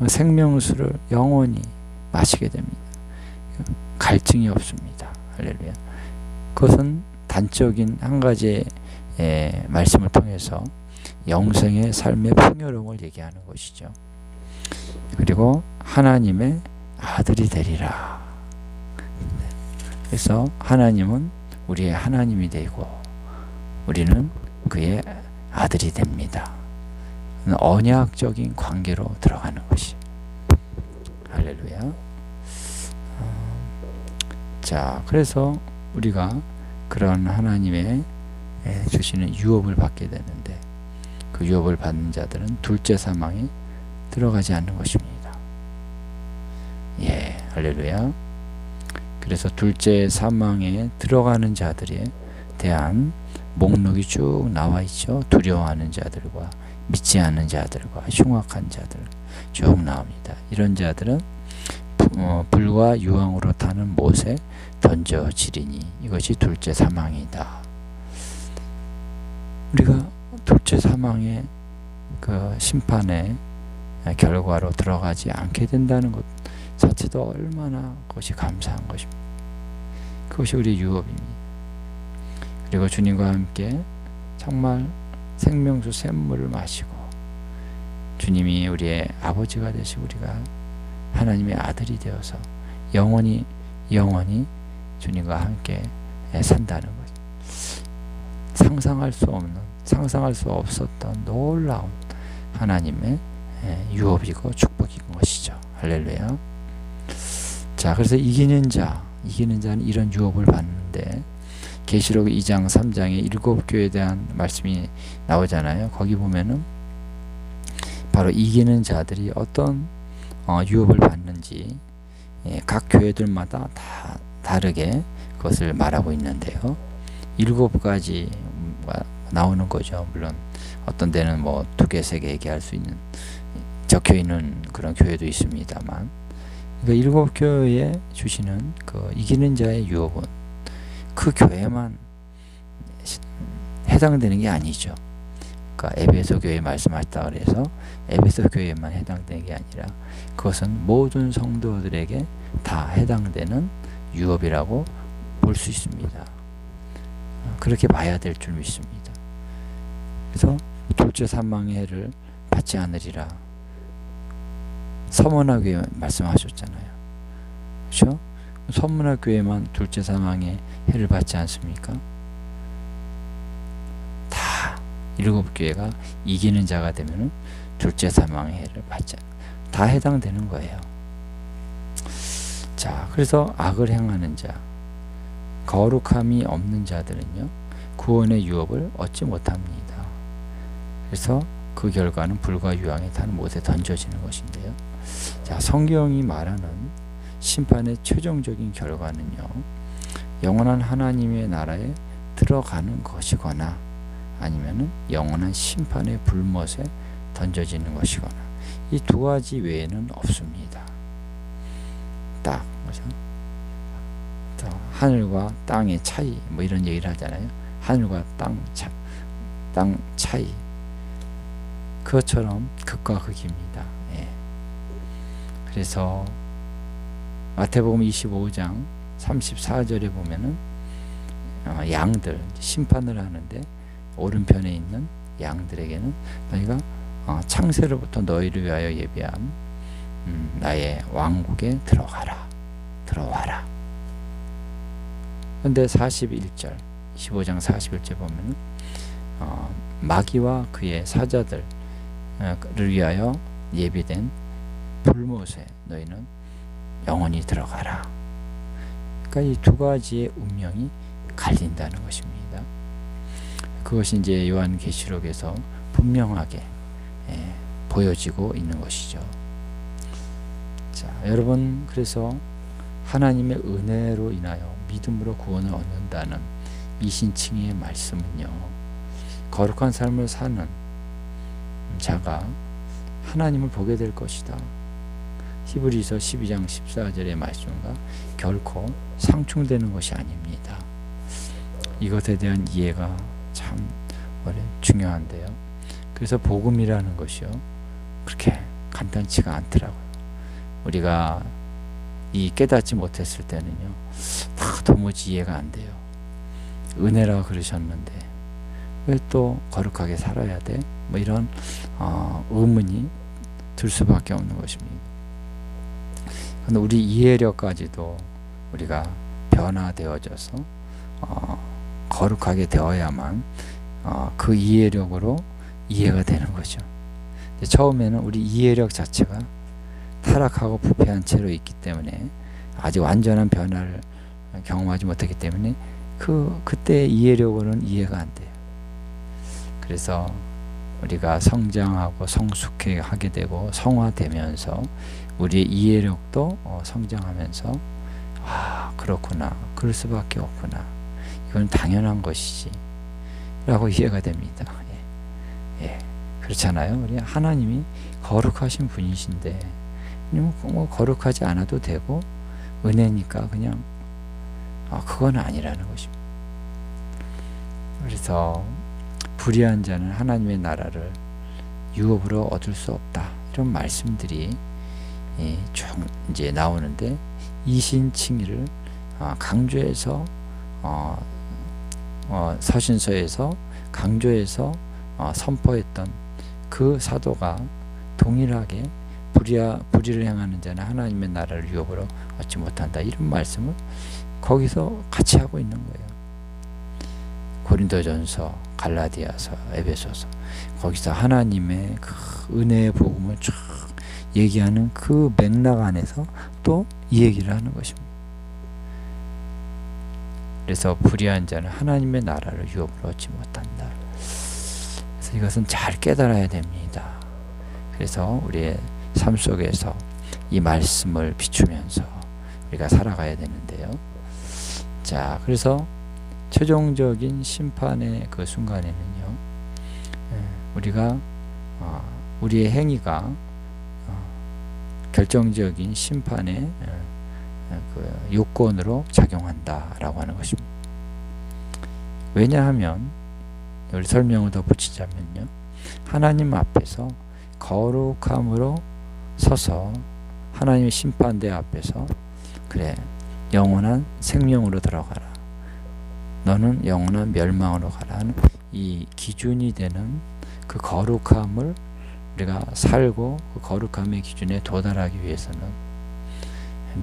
생명수를 영원히 마시게 됩니다. 갈증이 없습니다. 할렐루야. 그것은 단적인 한 가지의 말씀을 통해서 영생의 삶의 풍요로움을 얘기하는 것이죠. 그리고 하나님의 아들이 되리라. 그래서 하나님은 우리의 하나님이 되고 우리는 그의 아들이 됩니다. 언약적인 관계로 들어가는 것이. 할렐루야. 자, 그래서 우리가 그런 하나님의 주시는 유업을 받게 되는데, 그 유업을 받는 자들은 둘째 사망에 들어가지 않는 것입니다. 예, 할렐루야. 그래서 둘째 사망에 들어가는 자들에 대한 목록이 쭉 나와 있죠. 두려워하는 자들과 믿지 않는 자들과 흉악한 자들 쭉 나옵니다. 이런 자들은 불과 유황으로 타는 못에 던져지리니 이것이 둘째 사망이다. 우리가 둘째 사망의 그 심판의 결과로 들어가지 않게 된다는 것 자체도 얼마나 그것이 감사한 것입니다. 그것이 우리 유업입니다. 그리고 주님과 함께 정말 생명수 샘물을 마시고 주님이 우리의 아버지가 되시고 우리가 하나님의 아들이 되어서 영원히 주님과 함께 산다는 것. 상상할 수 없는, 상상할 수 없었던 놀라운 하나님의 유업이고 축복인 것이죠. 할렐루야. 자, 그래서 이기는 자는 이런 유업을 받는데 계시록 2장 3장에 7교회에 대한 말씀이 나오잖아요. 거기 보면은 바로 이기는 자들이 어떤 유업을 받는지 각 교회들마다 다 다르게 그것을 말하고 있는데요. 7가지가 나오는 거죠. 물론 어떤 데는 뭐 2개, 3개 얘기할 수 있는 적혀 있는 그런 교회도 있습니다만, 그러니까 7교회에 주시는 그 이기는 자의 유업은 그 교회만 해당되는 게 아니죠. 그러니까 에베소 교회 말씀하셨다 그래서 에베소 교회만 해당되는 게 아니라 그것은 모든 성도들에게 다 해당되는 유업이라고 볼 수 있습니다. 그렇게 봐야 될 줄 믿습니다. 그래서 둘째 사망의 해를 받지 않으리라. 서문화 교회 말씀하셨잖아요. 그렇죠? 서문화 교회만 둘째 사망의 해를 받지 않습니까? 다 일곱 교회가 이기는 자가 되면은 둘째 사망의 해를 받지 않아요. 다 해당되는 거예요. 자, 그래서 악을 행하는 자, 거룩함이 없는 자들은요, 구원의 유업을 얻지 못합니다. 그래서 그 결과는 불과 유황이 타는 못에 던져지는 것인데요. 자, 성경이 말하는 심판의 최종적인 결과는요, 영원한 하나님의 나라에 들어가는 것이거나 아니면은 영원한 심판의 불못에 던져지는 것이거나 이 두 가지 외에는 없습니다. 딱 그죠? 하늘과 땅의 차이 뭐 이런 얘기를 하잖아요. 하늘과 땅 차이 그것처럼 극과 극입니다. 예. 그래서 마태복음 25장 34절에 보면은 양들 심판을 하는데 오른편에 있는 양들에게는 너희가 창세로부터 너희를 위하여 예비한 나의 왕국에 들어와라. 근데 41절 15장 41절 보면은 마귀와 그의 사자들을 위하여 예비된 불못에 너희는 영원히 들어가라. 그러니까 이 두 가지의 운명이 갈린다는 것입니다. 그것이 이제 요한계시록에서 분명하게 보여지고 있는 것이죠. 자, 여러분, 그래서 하나님의 은혜로 인하여 믿음으로 구원을 얻는다는 이신칭의 말씀은요, 거룩한 삶을 사는 자가 하나님을 보게 될 것이다. 히브리서 12장 14절의 말씀과 결코 상충되는 것이 아닙니다. 이것에 대한 이해가 참 중요한데요. 그래서 복음이라는 것이요, 그렇게 간단치가 않더라고요. 우리가 이 깨닫지 못했을 때는요, 다 도무지 이해가 안 돼요. 은혜라고 그러셨는데 왜 또 거룩하게 살아야 돼? 뭐 이런 의문이 들 수밖에 없는 것입니다. 근데 우리 이해력까지도 우리가 변화되어져서 거룩하게 되어야만 그 이해력으로 이해가 되는 거죠. 처음에는 우리 이해력 자체가 타락하고 부패한 채로 있기 때문에 아직 완전한 변화를 경험하지 못했기 때문에 그때의 이해력으로는 이해가 안 돼요. 그래서 우리가 성장하고 성숙하게 되고 성화되면서 우리의 이해력도 성장하면서 그렇구나, 그럴 수밖에 없구나, 이건 당연한 것이지 라고 이해가 됩니다. 예. 그렇잖아요. 우리 하나님이 거룩하신 분이신데 뭐 거룩하지 않아도 되고 은혜니까 그냥 그건 아니라는 것입니다. 그래서 불의한 자는 하나님의 나라를 유업으로 얻을 수 없다, 이런 말씀들이 쭉 이제 나오는데, 이신칭의를 강조해서 서신서에서 강조해서 선포했던 그 사도가 동일하게 불의를 행하는 자는 하나님의 나라를 유업으로 얻지 못한다, 이런 말씀을 거기서 같이 하고 있는 거예요. 고린도전서, 갈라디아서, 에베소서, 거기서 하나님의 그 은혜의 복음을 쫙 얘기하는 그 맥락 안에서 또 이 얘기를 하는 것입니다. 그래서 불의한 자는 하나님의 나라를 유업으로 얻지 못한다. 그래서 이것은 잘 깨달아야 됩니다. 그래서 우리의 삶 속에서 이 말씀을 비추면서 우리가 살아가야 되는데요. 자, 그래서 최종적인 심판의 그 순간에는요, 우리가 우리의 행위가 결정적인 심판의 그 요건으로 작용한다라고 하는 것입니다. 왜냐하면 여기 설명을 더 붙이자면요, 하나님 앞에서 거룩함으로 서서 하나님의 심판대 앞에서 그래, 영원한 생명으로 들어가라, 너는 영원한 멸망으로 가라는 이 기준이 되는 그 거룩함을 우리가 살고 그 거룩함의 기준에 도달하기 위해서는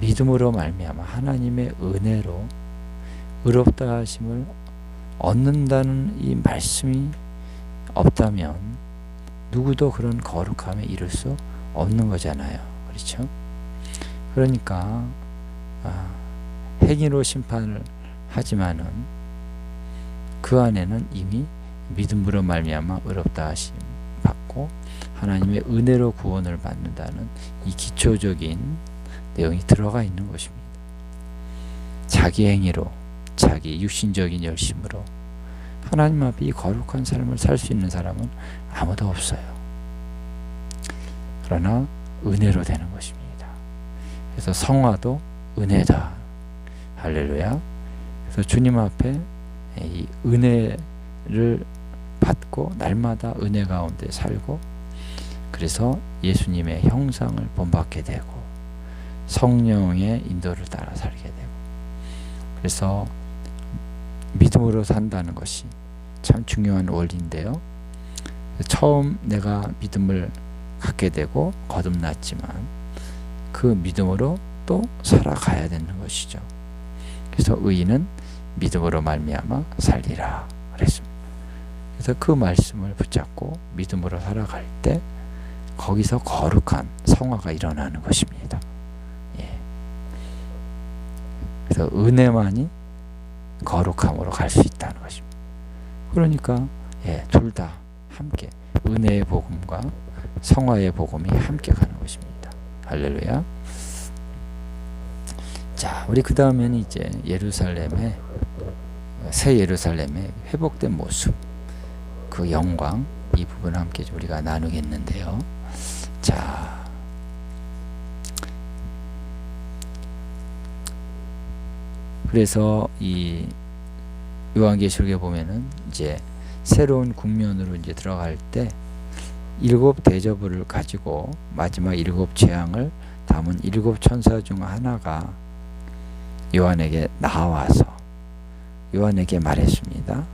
믿음으로 말미암아 하나님의 은혜로 의롭다 하심을 얻는다는 이 말씀이 없다면 누구도 그런 거룩함에 이를 수 없는 거잖아요. 그렇죠? 그러니까 행위로 심판을 하지만은 그 안에는 이미 믿음으로 말미암아 의롭다 하심 받고 하나님의 은혜로 구원을 받는다는 이 기초적인 내용이 들어가 있는 것입니다. 자기 행위로, 자기 육신적인 열심으로 하나님 앞에 이 거룩한 삶을 살 수 있는 사람은 아무도 없어요. 그러나 은혜로 되는 것입니다. 그래서 성화도 은혜다. 할렐루야. 그래서 주님 앞에 이 은혜를 받고 날마다 은혜 가운데 살고, 그래서 예수님의 형상을 본받게 되고 성령의 인도를 따라 살게 되고, 그래서 믿음으로 산다는 것이 참 중요한 원리인데요. 처음 내가 믿음을 갖게 되고 거듭났지만 그 믿음으로 또 살아가야 되는 것이죠. 그래서 의인은 믿음으로 말미암아 살리라 그랬습니다. 그래서 그 말씀을 붙잡고 믿음으로 살아갈 때 거기서 거룩한 성화가 일어나는 것입니다. 예. 그래서 은혜만이 거룩함으로 갈 수 있다는 것입니다. 그러니까 둘 다 함께 은혜의 복음과 성화의 복음이 함께 가는 것입니다. 할렐루야. 자, 우리 그 다음에는 이제 예루살렘의 새 예루살렘의 회복된 모습, 그 영광, 이 부분을 함께 우리가 나누겠는데요. 자, 그래서 이 요한계시록에 보면은 이제 새로운 국면으로 이제 들어갈 때 7 대접을 가지고 마지막 7 재앙을 담은 7 천사 중 하나가 요한에게 나와서 요한에게 말했습니다.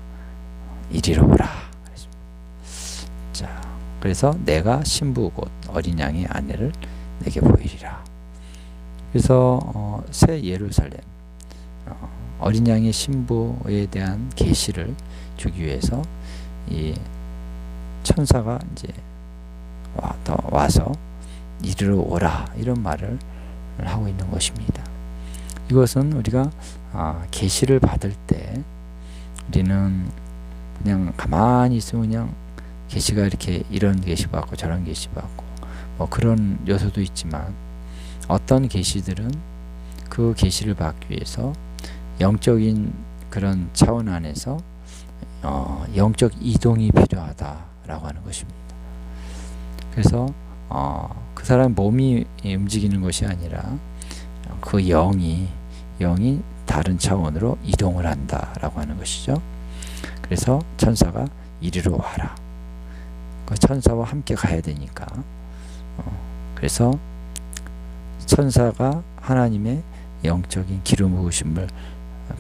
이리로 오라. 자, 그래서 내가 신부 곧 어린 양의 아내를 내게 보이리라. 그래서 새 예루살렘, 어린 양의 신부에 대한 계시를 주기 위해서 이 천사가 이제 와서 이리로 오라, 이런 말을 하고 있는 것입니다. 이것은 우리가 계시를 받을 때 우리는 그냥 가만히 있으면 그냥 계시가 이렇게 이런 계시 받고 저런 계시 받고 뭐 그런 요소도 있지만, 어떤 계시들은 그 계시를 받기 위해서 영적인 그런 차원 안에서 영적 이동이 필요하다라고 하는 것입니다. 그래서 그 사람 몸이 움직이는 것이 아니라 그 영이 다른 차원으로 이동을 한다라고 하는 것이죠. 그래서 천사가 이리로 와라. 그 천사와 함께 가야 되니까. 그래서 천사가 하나님의 영적인 기름 부으심을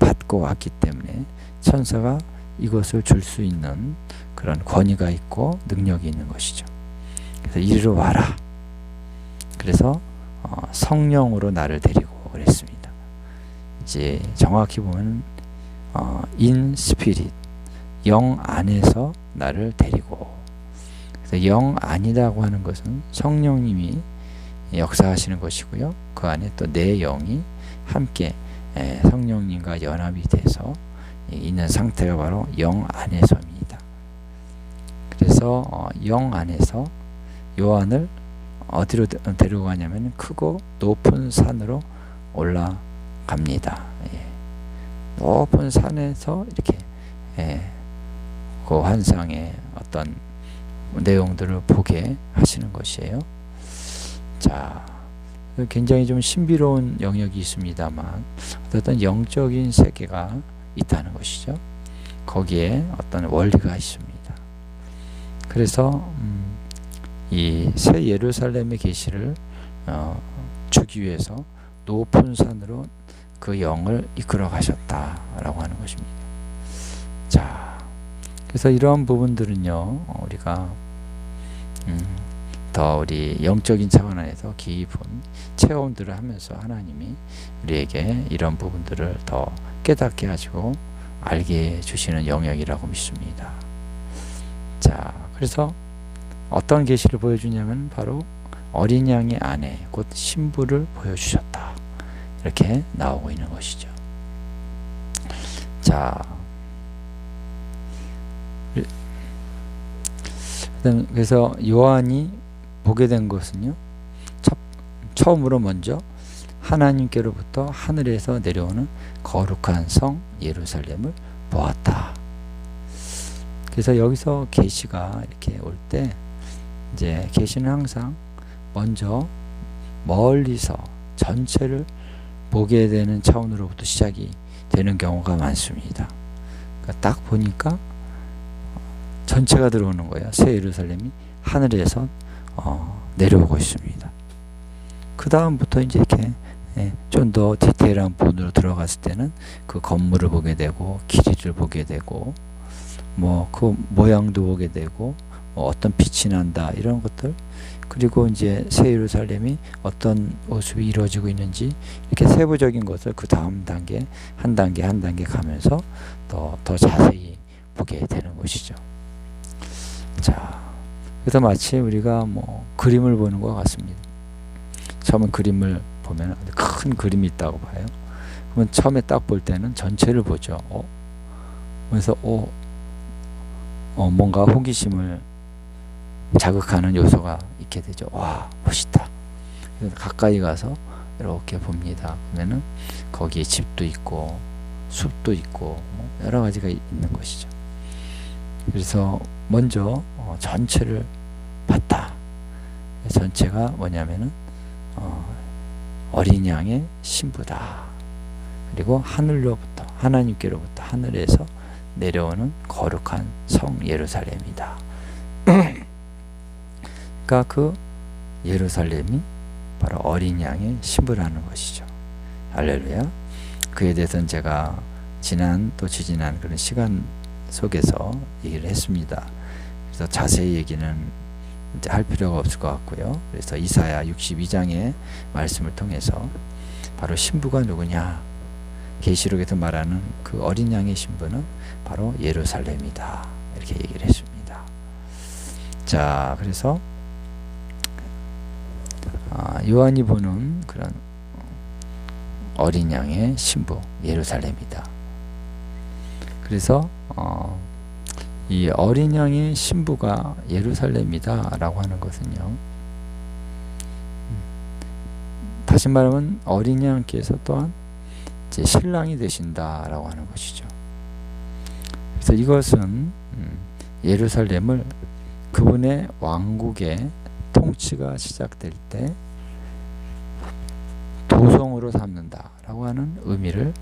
받고 왔기 때문에 천사가 이것을 줄 수 있는 그런 권위가 있고 능력이 있는 것이죠. 그래서 이리로 와라. 그래서 성령으로 나를 데리고 그랬습니다. 이제 정확히 보면 in spirit, 영 안에서 나를 데리고. 그래서 영 안이라고 하는 것은 성령님이 역사하시는 것이고요. 그 안에 또 내 영이 함께 성령님과 연합이 돼서 있는 상태가 바로 영 안에서입니다. 그래서 영 안에서 요한을 어디로 데리고 가냐면 크고 높은 산으로 올라갑니다. 높은 산에서 이렇게 그 환상의 어떤 내용들을 보게 하시는 것이에요. 자, 굉장히 좀 신비로운 영역이 있습니다만 어떤 영적인 세계가 있다는 것이죠. 거기에 어떤 원리가 있습니다. 그래서 이 새 예루살렘의 계시를 주기 위해서 높은 산으로 그 영을 이끌어 가셨다라고 하는 것입니다. 자, 그래서 이러한 부분들은요, 우리가 더 우리 영적인 차원 안에서 깊은 체험들을 하면서 하나님이 우리에게 이런 부분들을 더 깨닫게 하시고 알게 해주시는 영역이라고 믿습니다. 자, 그래서 어떤 계시를 보여주냐면 바로 어린 양의 아내 곧 신부를 보여주셨다. 이렇게 나오고 있는 것이죠. 자, 그래서 요한이 보게 된 것은요, 처음으로 먼저 하나님께로부터 하늘에서 내려오는 거룩한 성 예루살렘을 보았다. 그래서 여기서 계시가 이렇게 올 때 이제 계시는 항상 먼저 멀리서 전체를 보게 되는 차원으로부터 시작이 되는 경우가 많습니다. 그러니까 딱 보니까 전체가 들어오는 거예요. 새 예루살렘이 하늘에서 내려오고 있습니다. 그 다음부터 이제 이렇게 좀 더 디테일한 부분으로 들어갔을 때는 그 건물을 보게 되고 길이를 보게 되고 뭐 그 모양도 보게 되고 뭐 어떤 빛이 난다 이런 것들, 그리고 이제 새 예루살렘이 어떤 모습이 이루어지고 있는지 이렇게 세부적인 것을 그 다음 단계 한 단계 한 단계 가면서 더 자세히 보게 되는 것이죠. 자, 그래서 마치 우리가 뭐 그림을 보는 것 같습니다. 처음에 그림을 보면 큰 그림이 있다고 봐요. 그러면 처음에 딱 볼 때는 전체를 보죠. 그래서 뭔가 호기심을 자극하는 요소가 있게 되죠. 와, 멋있다. 그래서 가까이 가서 이렇게 봅니다. 그러면은 거기에 집도 있고 숲도 있고 여러 가지가 있는 것이죠. 그래서 먼저 전체를 봤다. 전체가 뭐냐면은 어린 양의 신부다. 그리고 하늘로부터 하나님께로부터 하늘에서 내려오는 거룩한 성 예루살렘이다. 그러니까 그 예루살렘이 바로 어린 양의 신부라는 것이죠. 할렐루야. 그에 대해서는 제가 지난 또 지지난 그런 시간 속에서 얘기를 했습니다. 그래서 자세히 얘기는 이제 할 필요가 없을 것 같고요. 그래서 이사야 62장의 말씀을 통해서 바로 신부가 누구냐, 계시록에서 말하는 그 어린 양의 신부는 바로 예루살렘이다. 이렇게 얘기를 했습니다. 자, 그래서 요한이 보는 그런 어린 양의 신부 예루살렘이다. 그래서 이 어린 양의 신부가 예루살렘이다 라고 하는 것은요, 다시 말하면 어린 양께서 또한 이제 신랑이 되신다 라고 하는 것이죠. 그래서 이것은 예루살렘을 그분의 왕국의 통치가 시작될 때 도성으로 삼는다 라고 하는 의미를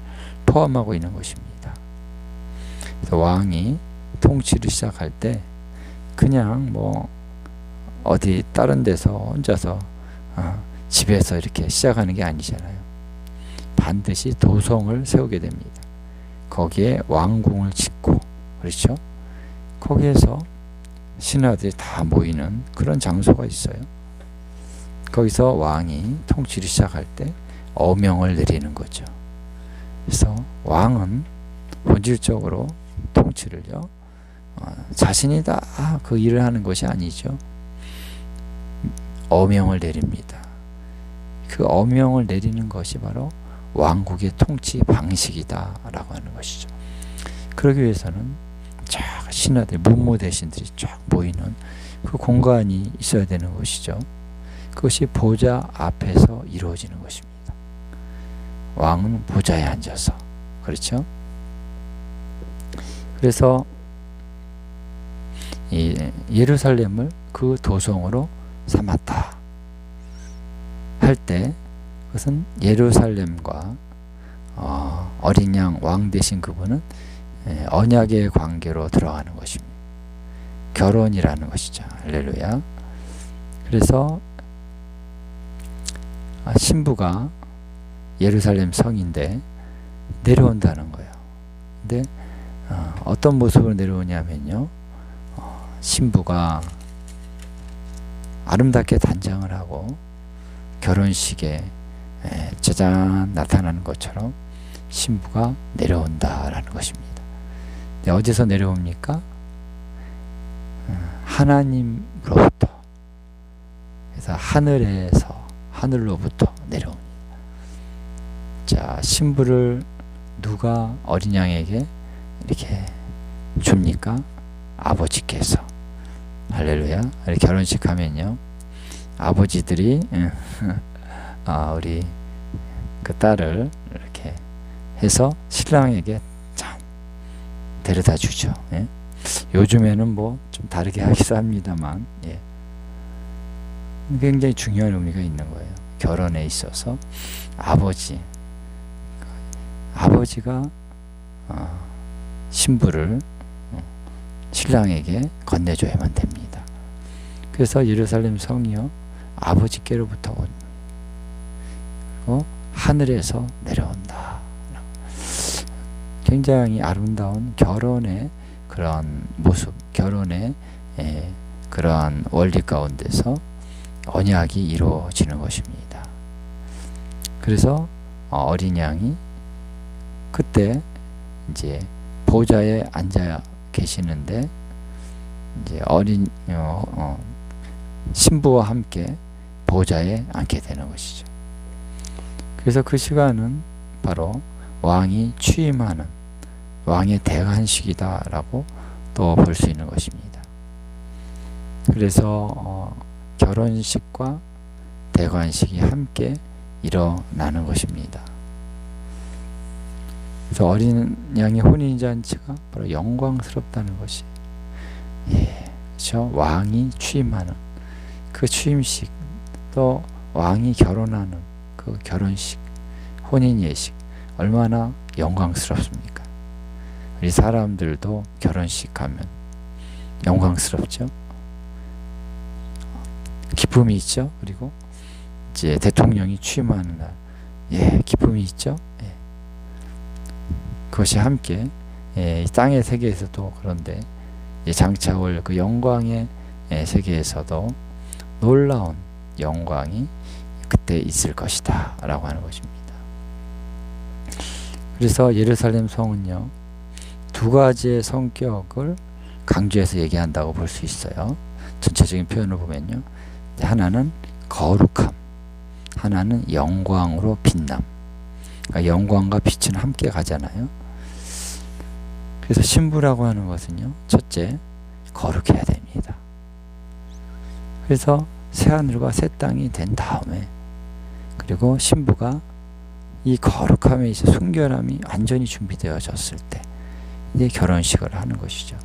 포함하고 있는 것입니다. 그래서 왕이 통치를 시작할 때 그냥 뭐 어디 다른 데서 혼자서 집에서 이렇게 시작하는 게 아니잖아요. 반드시 도성을 세우게 됩니다. 거기에 왕궁을 짓고, 그렇죠? 거기에서 신하들이 다 모이는 그런 장소가 있어요. 거기서 왕이 통치를 시작할 때 어명을 내리는 거죠. 그래서 왕은 본질적으로 통치를요, 자신이 다 그 일을 하는 것이 아니죠. 어명을 내립니다. 그 어명을 내리는 것이 바로 왕국의 통치 방식이다 라고 하는 것이죠. 그러기 위해서는 쫙 신하들, 문무 대신들이 쫙 모이는 그 공간이 있어야 되는 것이죠. 그것이 보좌 앞에서 이루어지는 것입니다. 왕은 보좌에 앉아서, 그렇죠? 그래서 이 예루살렘을 그 도성으로 삼았다 할 때 그것은 예루살렘과 어린 양 왕 되신 그분은 언약의 관계로 들어가는 것입니다. 결혼이라는 것이죠. 할렐루야. 그래서 신부가 예루살렘 성인데 내려온다는 거예요. 근데 어떤 모습으로 내려오냐면요, 신부가 아름답게 단장을 하고 결혼식에 짜잔 나타나는 것처럼 신부가 내려온다라는 것입니다. 근데 어디서 내려옵니까? 하나님으로부터, 그래서 하늘로부터 내려옵니다. 자, 신부를 누가 어린 양에게 이렇게 줍니까? 아버지께서. 할렐루야. 결혼식 하면요, 아버지들이 우리 그 딸을 이렇게 해서 신랑에게 짠 데려다 주죠. 예? 요즘에는 뭐 좀 다르게 하기도 합니다만, 예. 굉장히 중요한 의미가 있는 거예요. 결혼에 있어서 아버지가 신부를 신랑에게 건네줘야만 됩니다. 그래서 예루살렘 성이요, 아버지께로부터 그리고 하늘에서 내려온다. 굉장히 아름다운 결혼의 그런 모습, 결혼의 그러한 원리 가운데서 언약이 이루어지는 것입니다. 그래서 어린 양이 그때 이제 보좌에 앉아 계시는데, 이제 신부와 함께 보좌에 앉게 되는 것이죠. 그래서 그 시간은 바로 왕이 취임하는 왕의 대관식이다라고 또 볼 수 있는 것입니다. 그래서 결혼식과 대관식이 함께 일어나는 것입니다. 그래서 어린 양의 혼인잔치가 바로 영광스럽다는 것이, 그렇죠? 왕이 취임하는 그 취임식, 또 왕이 결혼하는 그 결혼식, 혼인 예식, 얼마나 영광스럽습니까? 우리 사람들도 결혼식 가면 영광스럽죠. 기쁨이 있죠. 그리고 이제 대통령이 취임하는 날, 기쁨이 있죠. 그것이 함께 땅의 세계에서도, 그런데 장차 올 그 영광의 세계에서도 놀라운 영광이 그때 있을 것이다 라고 하는 것입니다. 그래서 예루살렘 성은요, 두 가지의 성격을 강조해서 얘기한다고 볼 수 있어요. 전체적인 표현을 보면요, 하나는 거룩함, 하나는 영광으로 빛남. 그러니까 영광과 빛은 함께 가잖아요. 그래서 신부라고 하는 것은요, 첫째, 거룩해야 됩니다. 그래서 새하늘과 새 땅이 된 다음에, 그리고 신부가 이 거룩함에 있어 순결함이 완전히 준비되어졌을 때 이제 결혼식을 하는 것이죠.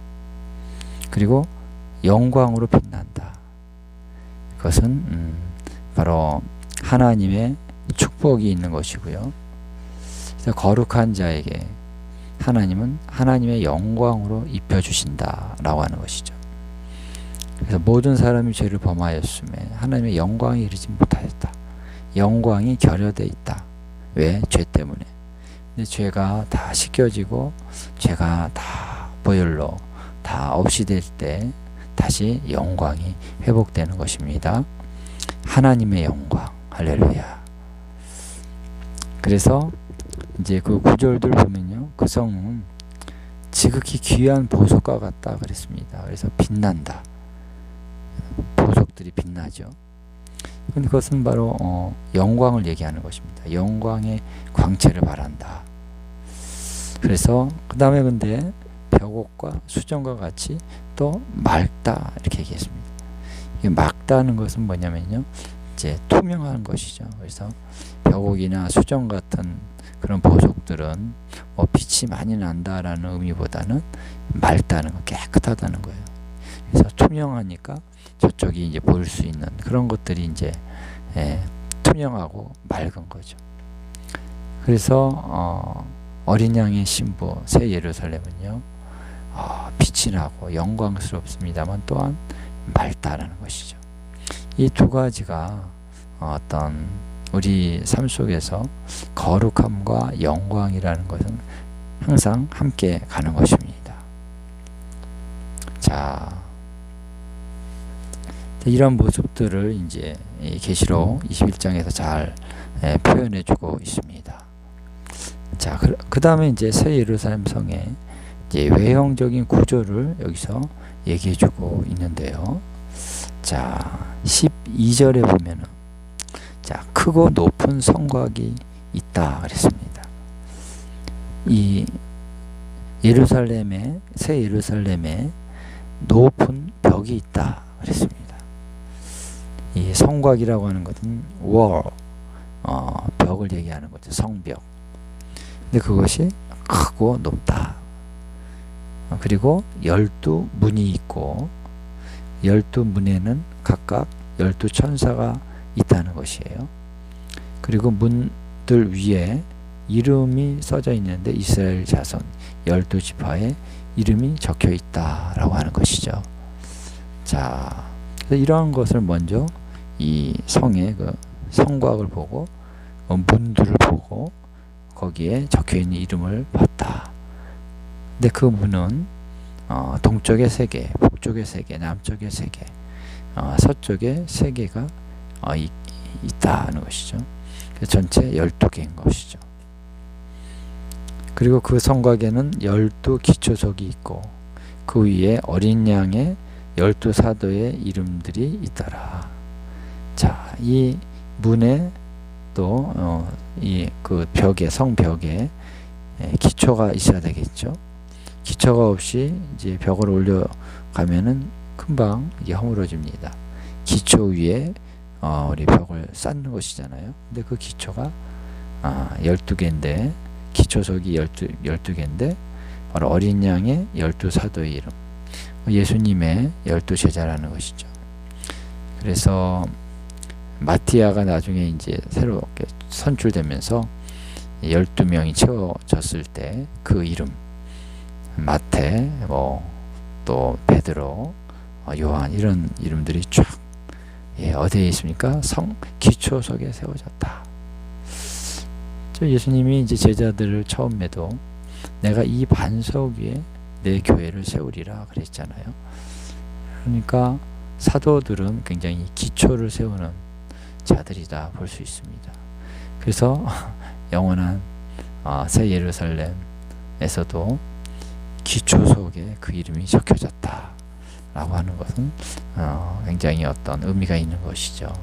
그리고 영광으로 빛난다. 그것은 바로 하나님의 축복이 있는 것이고요. 그래서 거룩한 자에게 하나님은 하나님의 영광으로 입혀주신다라고 하는 것이죠. 그래서 모든 사람이 죄를 범하였음에 하나님의 영광이 이르지 못하였다. 영광이 결여되어 있다. 왜? 죄 때문에. 근데 죄가 다 씻겨지고 죄가 다 보혈로 다 없이 될 때 다시 영광이 회복되는 것입니다. 하나님의 영광. 할렐루야. 그래서 이제 그 구절들 보면요, 그 성은 지극히 귀한 보석과 같다 그랬습니다. 그래서 빛난다. 보석들이 빛나죠. 근데 그것은 바로 영광을 얘기하는 것입니다. 영광의 광채를 바란다. 그래서 그 다음에 근데 벽옥과 수정과 같이 또 맑다 이렇게 얘기했습니다. 이게 맑다는 것은 뭐냐면요, 이제 투명한 것이죠. 그래서 벽옥이나 수정 같은 그런 보석들은 뭐 빛이 많이 난다라는 의미보다는 맑다는 거, 깨끗하다는 거예요. 그래서 투명하니까 저쪽이 이제 볼 수 있는 그런 것들이 이제 투명하고 맑은 거죠. 그래서 어린 양의 신부 새 예루살렘은요, 빛이 나고 영광스럽습니다만 또한 맑다라는 것이죠. 이 두 가지가 어떤 우리 삶 속에서 거룩함과 영광이라는 것은 항상 함께 가는 것입니다. 자, 이런 모습들을 이제 계시록 21장에서 잘 표현해주고 있습니다. 자, 그 다음에 이제 새 예루살렘 성의 이제 외형적인 구조를 여기서 얘기해주고 있는데요. 자, 12절에 보면은 자, 크고 높은 성곽이 있다 그랬습니다. 이 예루살렘에, 새 예루살렘에 높은 벽이 있다 그랬습니다. 이 성곽이라고 하는 것은 wall, 벽을 얘기하는 거죠. 성벽. 근데 그것이 크고 높다. 그리고 12문이 있고 12문에는 각각 12천사가 있다는 것이에요. 그리고 문들 위에 이름이 써져 있는데 이스라엘 자손 12지파의 이름이 적혀 있다라고 하는 것이죠. 자, 이러한 것을 먼저 이 성의 그 성곽을 보고 문들을 보고 거기에 적혀 있는 이름을 봤다. 근데 그 문은 동쪽에 3개, 북쪽에 3개, 남쪽에 3개, 서쪽에 3개가 있다는 것이죠. 그래서 전체 12개인 것이죠. 그리고 그 성곽에는 12기초석이 있고 그 위에 어린 양의 12사도의 이름들이 있더라. 자, 이 문에 또 이 그 벽에, 성벽에 기초가 있어야 되겠죠. 기초가 없이 이제 벽을 올려가면은 금방 이게 허물어집니다. 기초 위에 우리 벽을 쌓는 것이잖아요. 근데 그 기초가 12개인데 기초석이 12개인데 바로 어린 양의 12사도의 이름, 예수님의 12제자라는 것이죠. 그래서 마티아가 나중에 이제 새롭게 선출되면서 12명이 채워졌을 때 그 이름, 마태, 또 베드로, 요한, 이런 이름들이 쫙 어디에 있습니까? 기초석에 세워졌다. 예수님이 이제 제자들을 처음에도 내가 이 반석 위에 내 교회를 세우리라 그랬잖아요. 그러니까 사도들은 굉장히 기초를 세우는 자들이다 볼 수 있습니다. 그래서 영원한 새 예루살렘에서도 기초 속에 그 이름이 적혀졌다 라고 하는 것은 굉장히 어떤 의미가 있는 것이죠.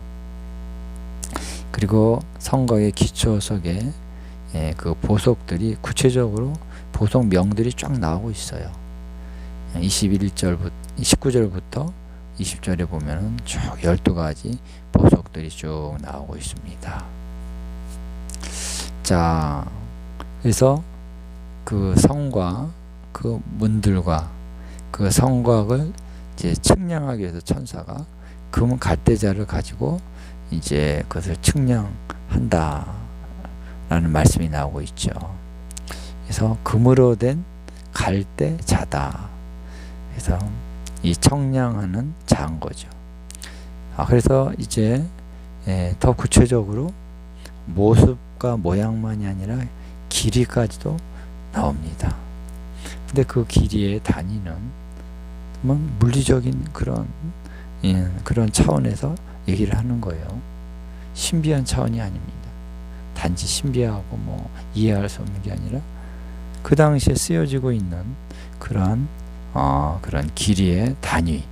그리고 성곽의 기초 속에 그 보석들이 구체적으로 보석명들이 쫙 나오고 있어요. 19절부터 20절에 보면은 쭉 12가지 보석들이 쭉 나오고 있습니다. 자, 그래서 그 성과 그 문들과 그 성곽을 이제 측량하기 위해서 천사가 금 갈대자를 가지고 이제 그것을 측량한다 라는 말씀이 나오고 있죠. 그래서 금으로 된 갈대자다. 그래서 이 청량하는 자인 거죠. 그래서 이제 더 구체적으로 모습과 모양만이 아니라 길이까지도 나옵니다. 근데 그 길이의 단위는 물리적인 그런 차원에서 얘기를 하는 거예요. 신비한 차원이 아닙니다. 단지 신비하고 이해할 수 없는 게 아니라 그 당시에 쓰여지고 있는 그런 길이의 단위.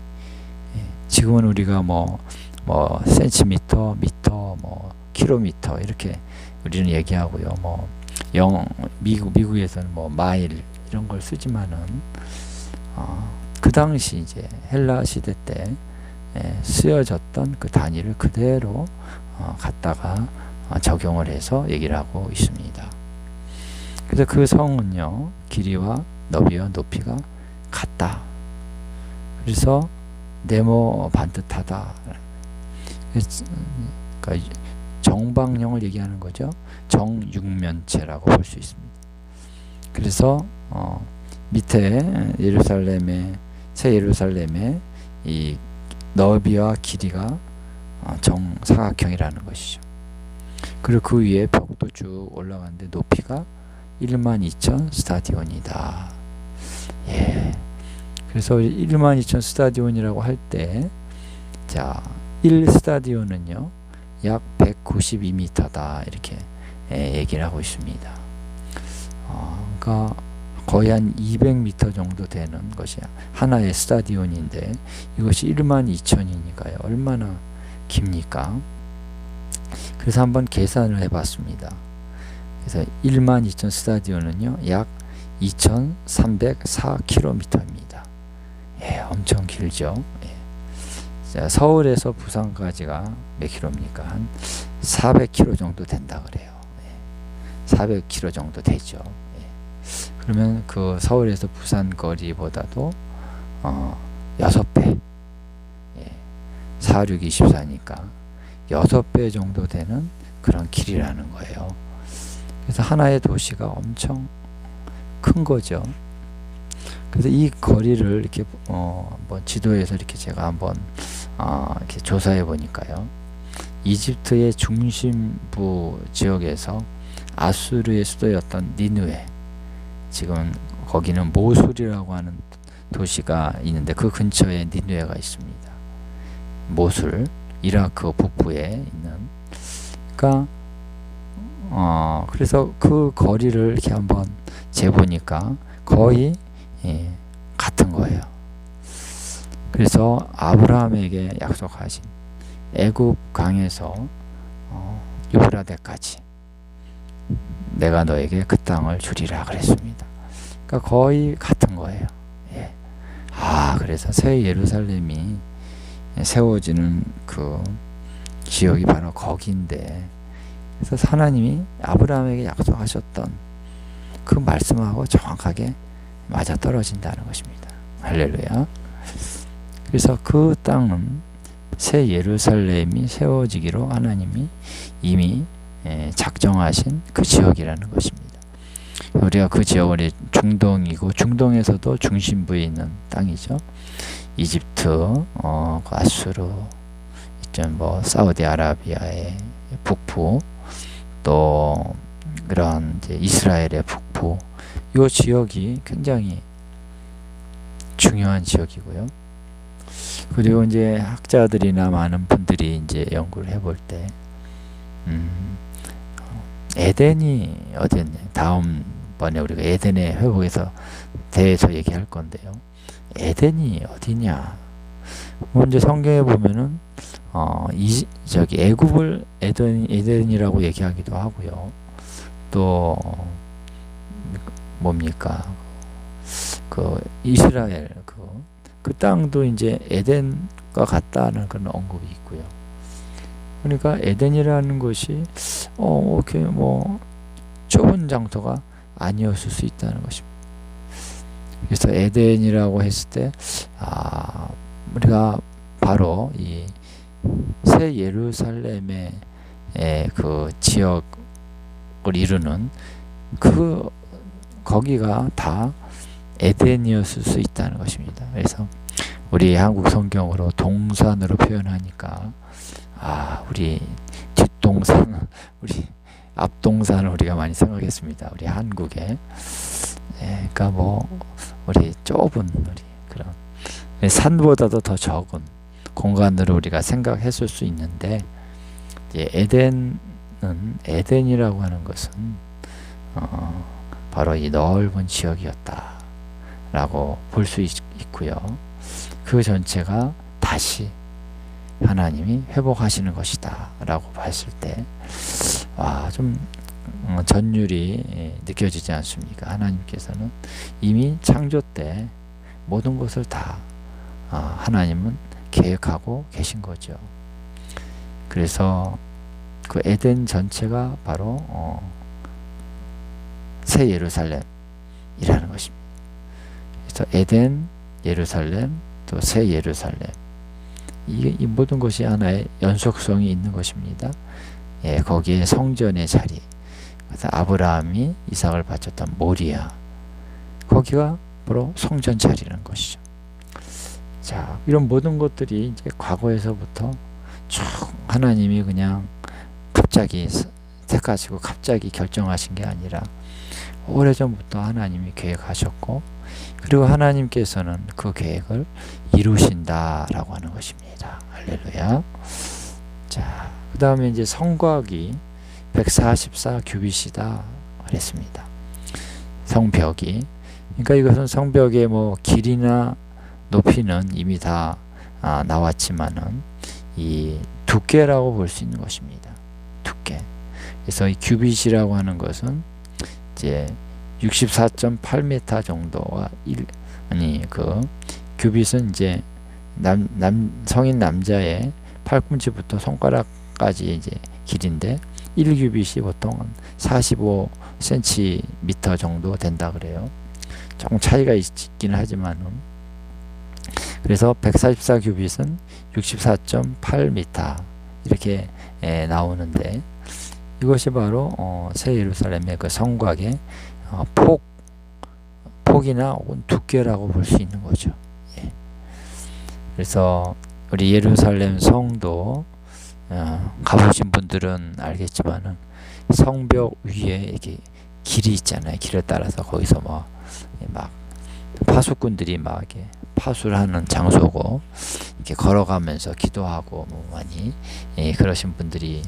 지금은 우리가 센티미터, 미터, 킬로미터 이렇게 우리는 얘기하고요. 미국에서는 마일 이런 걸 쓰지만은 그 당시 이제 헬라 시대 때 쓰여졌던 그 단위를 그대로 갖다가 적용을 해서 얘기를 하고 있습니다. 그래서 그 성은요, 길이와 너비와 높이가 같다. 그래서 네모 반듯하다. 그러니까 정방형을 얘기하는 거죠. 정육면체라고 볼 수 있습니다. 그래서 밑에 새 예루살렘의 이 너비와 길이가 정사각형이라는 것이죠. 그리고 그 위에 벽도 쭉 올라가는데 높이가 12,000 스타디온이다. 그래서 12,000 스타디온이라고 할 때, 자, 1스타디온은요, 약 192m다. 이렇게 얘기를 하고 있습니다. 그러니까 거의 한 200m 정도 되는 것이 하나의 스타디온인데 이것이 12,000이니까요. 얼마나 깁니까? 그래서 한번 계산을 해봤습니다. 그래서 12,000 스타디온은요, 약 2,304km입니다. 예, 엄청 길죠. 예. 자, 서울에서 부산까지가 몇 킬로입니까? 한 400km 정도 된다 그래요. 예. 400km 정도 되죠. 예. 그러면 그 서울에서 부산 거리보다도 6배, 예. 4, 6, 24니까 6배 정도 되는 그런 길이라는 거예요. 그래서 하나의 도시가 엄청 큰 거죠. 그래서 이 거리를 이렇게 한번 지도에서 이렇게 제가 한번 이렇게 조사해 보니까요. 이집트의 중심부 지역에서 아수르의 수도였던 니느웨, 지금 거기는 모술이라고 하는 도시가 있는데 그 근처에 니느웨가 있습니다. 모술, 이라크 북부에 있는. 그러니까 그래서 그 거리를 이렇게 한번 재보니까 거의 같은 거예요. 그래서 아브라함에게 약속하신 애굽 강에서 유브라데까지 내가 너에게 그 땅을 주리라 그랬습니다. 그러니까 거의 같은 거예요. 예. 그래서 새 예루살렘이 세워지는 그 지역이 바로 거기인데, 그래서 하나님이 아브라함에게 약속하셨던 그 말씀하고 정확하게 맞아 떨어진다는 것입니다. 할렐루야. 그래서 그 땅은 새 예루살렘이 세워지기로 하나님이 이미 작정하신 그 지역이라는 것입니다. 우리가 그 지역은 중동이고, 중동에서도 중심부에 있는 땅이죠. 이집트, 아수르, 사우디아라비아의 북부, 또 그런 이제 이스라엘의 북부, 이 지역이 굉장히 중요한 지역이고요. 그리고 이제 학자들이나 많은 분들이 이제 연구를 해볼 때, 에덴이 어디였냐? 다음번에 우리가 에덴의 회복에서 대해서 얘기할 건데요. 에덴이 어디냐? 먼저 성경에 보면은 애굽을 에덴이라고 얘기하기도 하고요. 또 뭡니까? 그 이스라엘 그 땅도 이제 에덴과 같다는 그런 언급이 있고요. 그러니까 에덴이라는 것이 이렇게 좁은 장소가 아니었을 수 있다는 것입니다. 그래서 에덴이라고 했을 때 우리가 바로 이 새 예루살렘의 그 지역을 이루는 거기가 다 에덴이었을 수 있다는 것입니다. 그래서 우리 한국 성경으로 동산으로 표현하니까 우리 뒷동산, 우리 앞동산을 우리가 많이 생각했습니다. 우리 한국에. 그러니까 우리 좁은 그런 산보다도 더 적은 공간으로 우리가 생각했을 수 있는데, 에덴이라고 하는 것은 바로 이 넓은 지역이었다라고 볼 수 있고요. 그 전체가 다시 하나님이 회복하시는 것이다라고 봤을 때, 좀 전율이 느껴지지 않습니까? 하나님께서는 이미 창조 때 모든 것을 다 하나님은 계획하고 계신 거죠. 그래서 그 에덴 전체가 바로 새 예루살렘이라는 것입니다. 그래서 에덴, 예루살렘, 또 새 예루살렘, 이 모든 것이 하나의 연속성이 있는 것입니다. 거기에 성전의 자리, 그래서 아브라함이 이삭을 바쳤던 모리아, 거기가 바로 성전 자리라는 것이죠. 자, 이런 모든 것들이 이제 과거에서부터 쭉 하나님이 그냥 갑자기 택하시고 갑자기 결정하신 게 아니라 오래전부터 하나님이 계획하셨고, 그리고 하나님께서는 그 계획을 이루신다라고 하는 것입니다. 할렐루야. 자, 그 다음에 이제 성곽이 144규빗이다 그랬습니다. 성벽이 그러니까 이것은 성벽의 뭐 길이나 높이는 이미 다 나왔지만은 이 두께라고 볼 수 있는 것입니다. 두께. 그래서 이 규빗이라고 하는 것은 이제 64.8m 정도가 규빗은 이제 성인 남자의 팔꿈치부터 손가락까지 이제 길인데 1규빗이 보통 45cm 정도 된다 그래요. 조금 차이가 있긴 하지만은, 그래서 144규빗은 64.8m 이렇게 나오는데, 이것이 바로 새 예루살렘의 그 성곽의 폭이나 혹은 두께라고 볼 수 있는 거죠. 예. 그래서 우리 예루살렘 성도 가보신 분들은 알겠지만은 성벽 위에 이렇게 길이 있잖아요. 길을 따라서 거기서 막 파수꾼들이 막 이렇게 파수를 하는 장소고, 이렇게 걸어가면서 기도하고 많이 그러신 분들이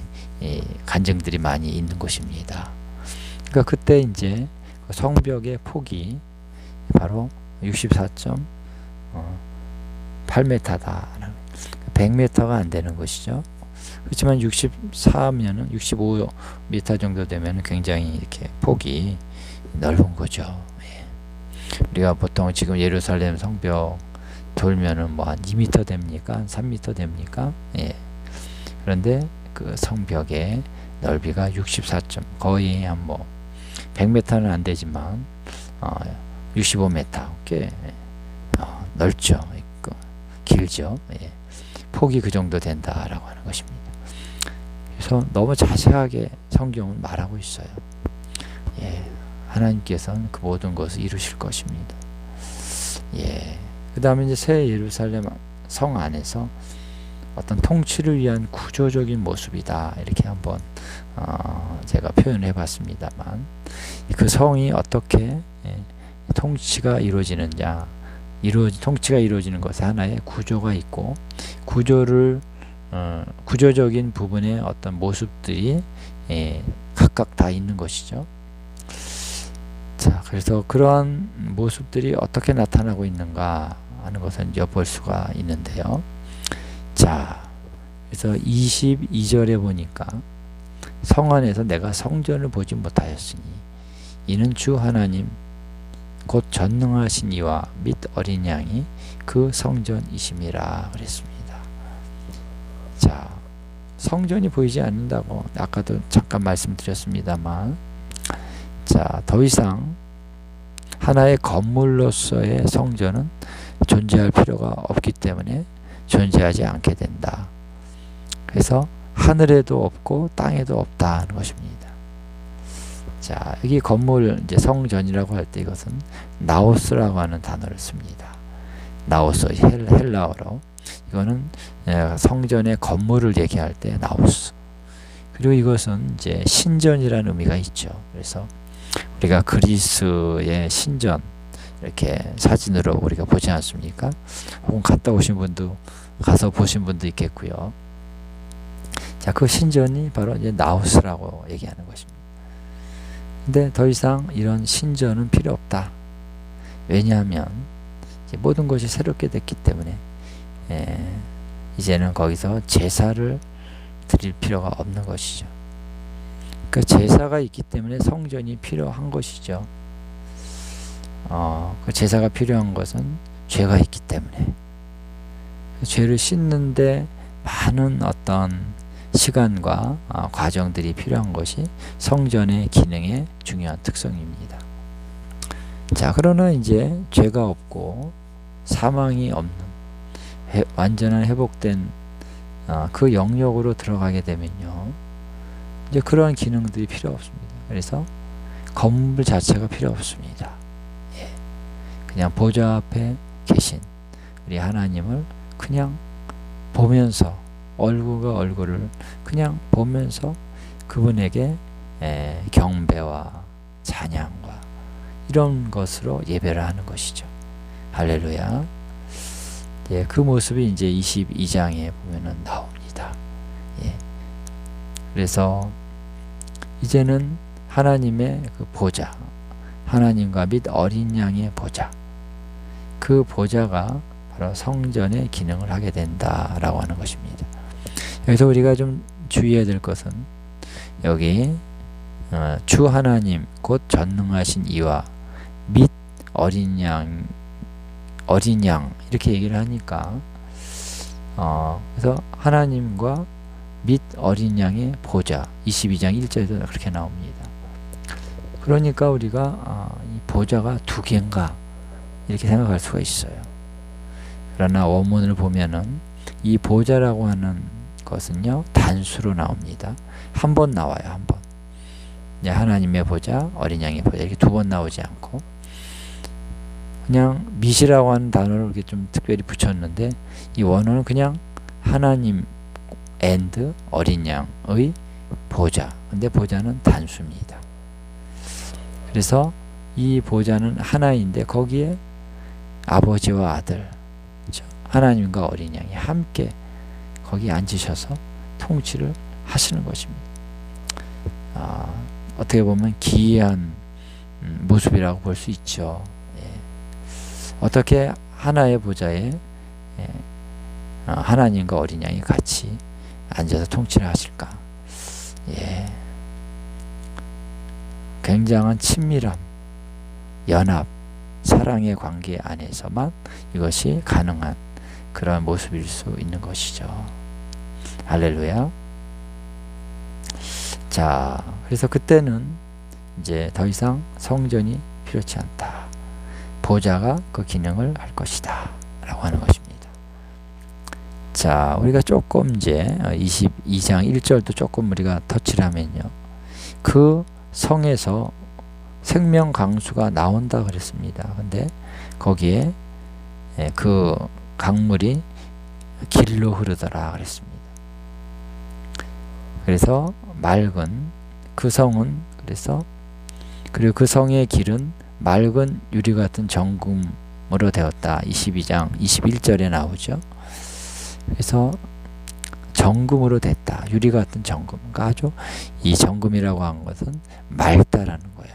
간증들이 많이 있는 곳입니다. 그러니까 그때 이제 성벽의 폭이 바로 64.8m다. 100m가 안 되는 것이죠. 그렇지만 64면은 65m 정도 되면 굉장히 이렇게 폭이 넓은 거죠. 예. 우리가 보통 지금 예루살렘 성벽 돌면은 뭐 한 2m 됩니까? 한 3m 됩니까? 예. 그런데 그 성벽의 넓이가 64. 거의 한 100m는 안 되지만 65m 꽤 넓죠. 길죠. 예. 폭이 그 정도 된다라고 하는 것입니다. 그래서 너무 자세하게 성경은 말하고 있어요. 예. 하나님께서는 그 모든 것을 이루실 것입니다. 예. 그 다음에 이제 새 예루살렘 성 안에서 어떤 통치를 위한 구조적인 모습이다. 이렇게 한번 제가 표현해 봤습니다만, 그 성이 어떻게 통치가 이루어지느냐, 통치가 이루어지는 것에 하나의 구조가 있고, 구조적인 부분의 어떤 모습들이 각각 다 있는 것이죠. 자, 그래서 그러한 모습들이 어떻게 나타나고 있는가 하는 것을 엿볼 수가 있는데요. 자, 그래서 22절에 보니까 성 안에서 내가 성전을 보지 못하였으니 이는 주 하나님 곧 전능하신 이와 및 어린 양이 그 성전이심이라 그랬습니다. 자, 성전이 보이지 않는다고 아까도 잠깐 말씀드렸습니다만, 자, 더 이상 하나의 건물로서의 성전은 존재할 필요가 없기 때문에 존재하지 않게 된다. 그래서 하늘에도 없고 땅에도 없다 하는 것입니다. 자, 여기 건물 이제 성전이라고 할 때 이것은 나오스라고 하는 단어를 씁니다. 나오스, 헬라어로. 이거는 성전의 건물을 얘기할 때 나오스. 그리고 이것은 이제 신전이라는 의미가 있죠. 그래서 우리가 그리스의 신전 이렇게 사진으로 우리가 보지 않습니까? 혹은 갔다 오신 분도, 가서 보신 분도 있겠고요. 자, 그 신전이 바로 이제 나우스라고 얘기하는 것입니다. 근데 더 이상 이런 신전은 필요 없다. 왜냐하면 이제 모든 것이 새롭게 됐기 때문에 이제는 거기서 제사를 드릴 필요가 없는 것이죠. 그 제사가 있기 때문에 성전이 필요한 것이죠. 그 제사가 필요한 것은 죄가 있기 때문에, 그 죄를 씻는데 많은 어떤 시간과 과정들이 필요한 것이 성전의 기능의 중요한 특성입니다. 자, 그러나 이제 죄가 없고 사망이 없는 완전한 회복된 그 영역으로 들어가게 되면요, 이제 그러한 기능들이 필요 없습니다. 그래서 건물 자체가 필요 없습니다. 예. 그냥 보좌 앞에 계신 우리 하나님을 그냥 보면서, 얼굴과 얼굴을 그냥 보면서 그분에게 경배와 찬양과 이런 것으로 예배를 하는 것이죠. 할렐루야. 예, 그 모습이 이제 22장에 보면은 나옵니다. 예. 그래서 이제는 하나님의 그 보좌, 하나님과 및 어린 양의 보좌, 그 보좌가 바로 성전의 기능을 하게 된다라고 하는 것입니다. 여기서 우리가 좀 주의해야 될 것은 여기 주 하나님 곧 전능하신 이와 및 어린 양 이렇게 얘기를 하니까 그래서 하나님과 및 어린 양의 보좌 22장 1절에도 그렇게 나옵니다. 그러니까 우리가 이 보좌가 두 개인가 이렇게 생각할 수가 있어요. 그러나 원문을 보면은 이 보좌라고 하는 것은요 단수로 나옵니다. 한 번 나와요. 한 번. 하나님의 보좌, 어린 양의 보좌 이렇게 두 번 나오지 않고 그냥 밋이라고 하는 단어를 이렇게 좀 특별히 붙였는데 이 원어는 그냥 하나님 and 어린 양의 보좌. 근데 보좌는 단수입니다. 그래서 이 보좌는 하나인데 거기에 아버지와 아들, 그렇죠? 하나님과 어린 양이 함께 거기 앉으셔서 통치를 하시는 것입니다. 어떻게 보면 기이한 모습이라고 볼 수 있죠. 예. 어떻게 하나의 보좌에 하나님과 어린 양이 같이 앉아서 통치를 하실까? 예. 굉장한 친밀함, 연합, 사랑의 관계 안에서만 이것이 가능한 그런 모습일 수 있는 것이죠. 할렐루야. 자, 그래서 그때는 이제 더 이상 성전이 필요치 않다. 보좌가 그 기능을 할 것이다. 라고 하는 것입니다. 자, 우리가 조금 이제 22장 1절도 조금 우리가 터치를 하면요. 그 성에서 생명 강수가 나온다 그랬습니다. 근데 거기에 그 강물이 길로 흐르더라 그랬습니다. 그래서 맑은 그 성은 그리고 그 성의 길은 맑은 유리 같은 정금으로 되었다. 22장 21절에 나오죠. 그래서 정금으로 됐다. 유리 같은 정금. 그러니까 아주 이 정금이라고 한 것은 맑다라는 거예요.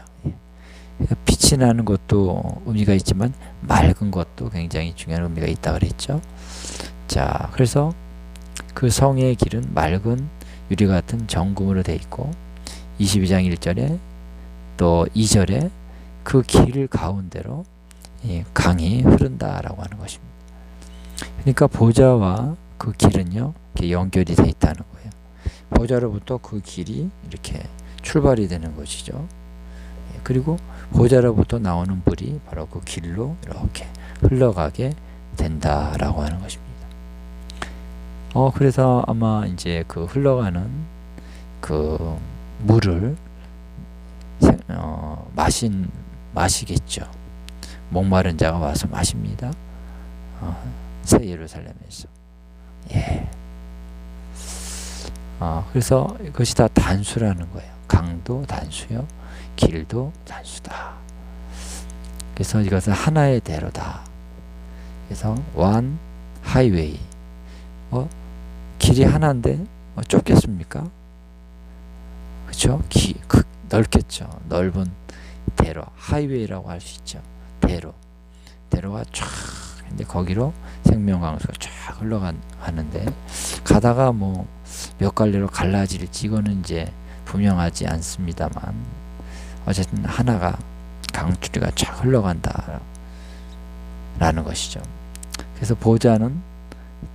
빛이 나는 것도 의미가 있지만 맑은 것도 굉장히 중요한 의미가 있다 그랬죠. 자, 그래서 그 성의 길은 맑은 유리 같은 정금으로 되어 있고 22장 1절에 또 2절에 그 길 가운데로 강이 흐른다라고 하는 것입니다. 그러니까 보좌와 그 길은요 이렇게 연결이 되어 있다는 거예요. 보좌로부터 그 길이 이렇게 출발이 되는 것이죠. 그리고 보좌로부터 나오는 물이 바로 그 길로 이렇게 흘러가게 된다라고 하는 것입니다. 그래서 아마 이제 그 흘러가는 그 물을 마시겠죠. 목마른 자가 와서 마십니다. 새 예루살렘에서. 예. 그래서 그것이 다 단수라는 거예요. 강도 단수요. 길도 단수다. 그래서 이것은 하나의 대로다. 그래서 one highway. 길이 하나인데 좁겠습니까? 그렇죠? 넓겠죠. 넓은 대로, 하이웨이라고 할 수 있죠. 대로가 쫙. 근데 거기로 생명강수가 쫙 흘러가는데 가다가 뭐 몇 갈래로 갈라질지 이거는 이제 분명하지 않습니다만 어쨌든 하나가 강줄기가 쫙 흘러간다 라는 것이죠. 그래서 보좌는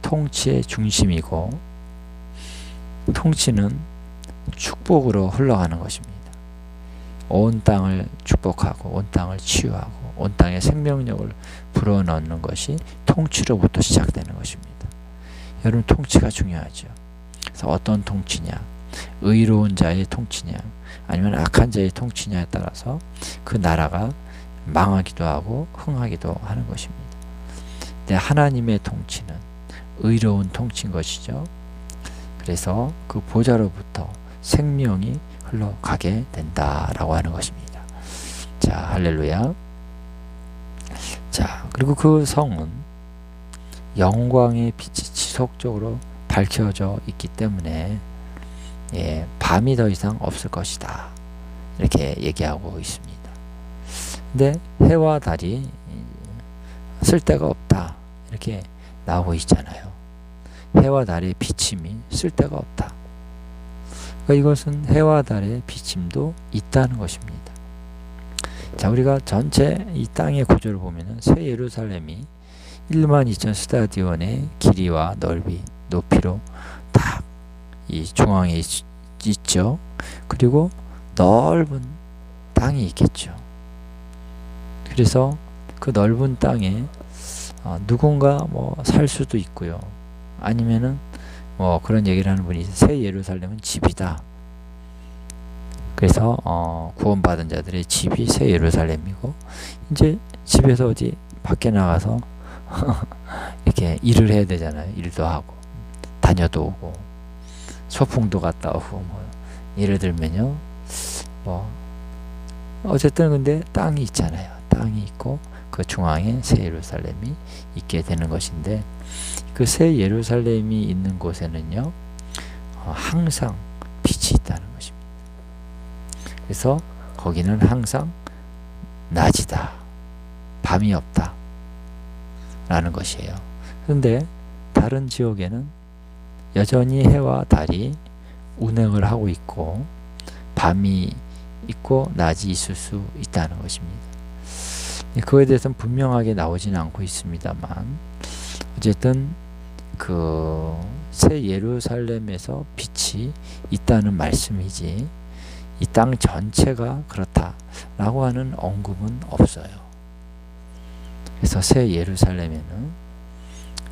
통치의 중심이고 통치는 축복으로 흘러가는 것입니다. 온 땅을 축복하고 온 땅을 치유하고 온 땅에 생명력을 불어넣는 것이 통치로부터 시작되는 것입니다. 여러분 통치가 중요하죠. 그래서 어떤 통치냐, 의로운 자의 통치냐 아니면 악한 자의 통치냐에 따라서 그 나라가 망하기도 하고 흥하기도 하는 것입니다. 근데 하나님의 통치는 의로운 통치인 것이죠. 그래서 그 보좌로부터 생명이 흘러가게 된다라고 하는 것입니다. 자, 할렐루야. 자, 그리고 그 성은 영광의 빛이 지속적으로 밝혀져 있기 때문에 밤이 더 이상 없을 것이다. 이렇게 얘기하고 있습니다. 근데 해와 달이 쓸데가 없다 이렇게 나오고 있잖아요. 해와 달의 비침이 쓸데가 없다. 그러니까 이것은 해와 달의 비침도 있다는 것입니다. 자, 우리가 전체 이 땅의 구조를 보면은 새 예루살렘이 12,000 스타디온의 길이와 넓이, 높이로 딱 이 중앙에 있죠. 그리고 넓은 땅이 있겠죠. 그래서 그 넓은 땅에 누군가 뭐 살 수도 있고요. 아니면은 뭐 그런 얘기를 하는 분이 새 예루살렘은 집이다. 그래서 구원받은 자들의 집이 새 예루살렘이고 이제 집에서 어디 밖에 나가서 이렇게 일을 해야 되잖아요. 일도 하고 다녀도 오고 소풍도 갔다 오고 뭐 예를 들면요. 뭐 어쨌든 근데 땅이 있잖아요. 땅이 있고 그 중앙에 새 예루살렘이 있게 되는 것인데 그 새 예루살렘이 있는 곳에는요. 항상 빛이 있다는 것입니다. 그래서 거기는 항상 낮이다. 밤이 없다. 라는 것이에요. 그런데 다른 지역에는 여전히 해와 달이 운행을 하고 있고 밤이 있고 낮이 있을 수 있다는 것입니다. 그거에 대해서는 분명하게 나오지는 않고 있습니다만 어쨌든 그 새 예루살렘에서 빛이 있다는 말씀이지 이 땅 전체가 그렇다라고 하는 언급은 없어요. 그래서 새 예루살렘에는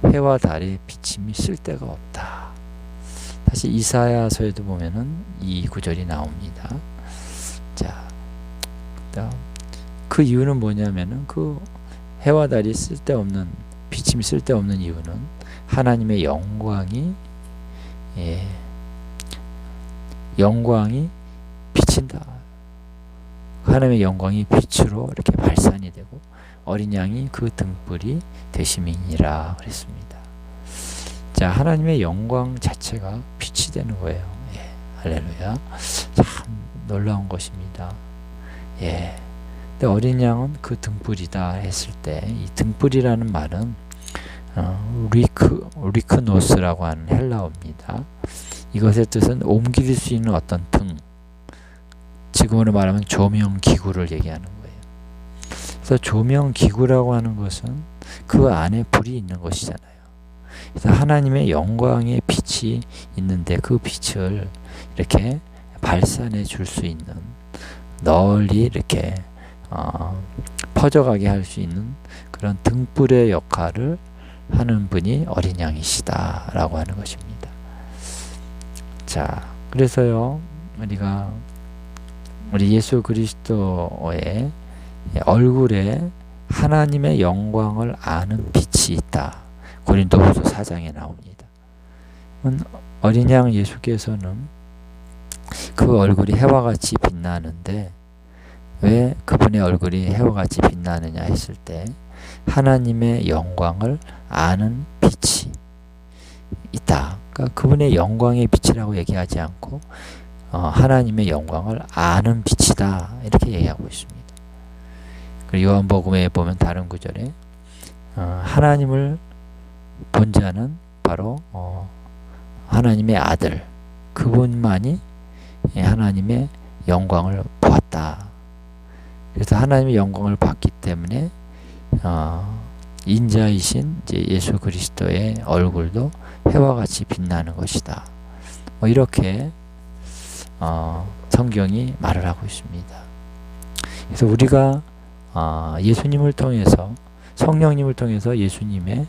해와 달의 비침이 쓸데가 없다. 다시 이사야서에도 보면은 이 구절이 나옵니다. 자, 그 이유는 뭐냐면은 그 해와 달이 쓸데없는 비침이 쓸데없는 이유는 하나님의 영광이 비친다. 하나님의 영광이 빛으로 이렇게 발산이 되고 어린 양이 그 등불이 되심이니라 그랬습니다. 자, 하나님의 영광 자체가 빛이 되는 거예요. 예, 할렐루야. 참 놀라운 것입니다. 예. 근데 어린 양은 그 등불이다 했을 때 이 등불이라는 말은 리크노스라고 하는 헬라어입니다. 이것의 뜻은 옮길 수 있는 어떤 등, 지금으로 말하면 조명 기구를 얘기하는 거예요. 그래서 조명 기구라고 하는 것은 그 안에 불이 있는 것이잖아요. 그래서 하나님의 영광의 빛이 있는데 그 빛을 이렇게 발산해 줄 수 있는 널리 이렇게 퍼져가게 할 수 있는 그런 등불의 역할을 하는 분이 어린 양이시다 라고 하는 것입니다. 자, 그래서요 우리 예수 그리스도의 얼굴에 하나님의 영광을 아는 빛이 있다. 고린도후서 4장에 나옵니다. 어린 양 예수께서는 그 얼굴이 해와 같이 빛나는데 왜 그분의 얼굴이 해와 같이 빛나느냐 했을 때 하나님의 영광을 아는 빛이 있다. 그러니까 그분의 영광의 빛이라고 얘기하지 않고 하나님의 영광을 아는 빛이다 이렇게 얘기하고 있습니다. 그리고 요한복음에 보면 다른 구절에 하나님을 본 자는 바로 하나님의 아들 그분만이 하나님의 영광을 보았다. 그래서 하나님의 영광을 봤기 때문에 인자이신 이제 예수 그리스도의 얼굴도 해와 같이 빛나는 것이다. 이렇게 성경이 말을 하고 있습니다. 그래서 우리가 예수님을 통해서 성령님을 통해서 예수님의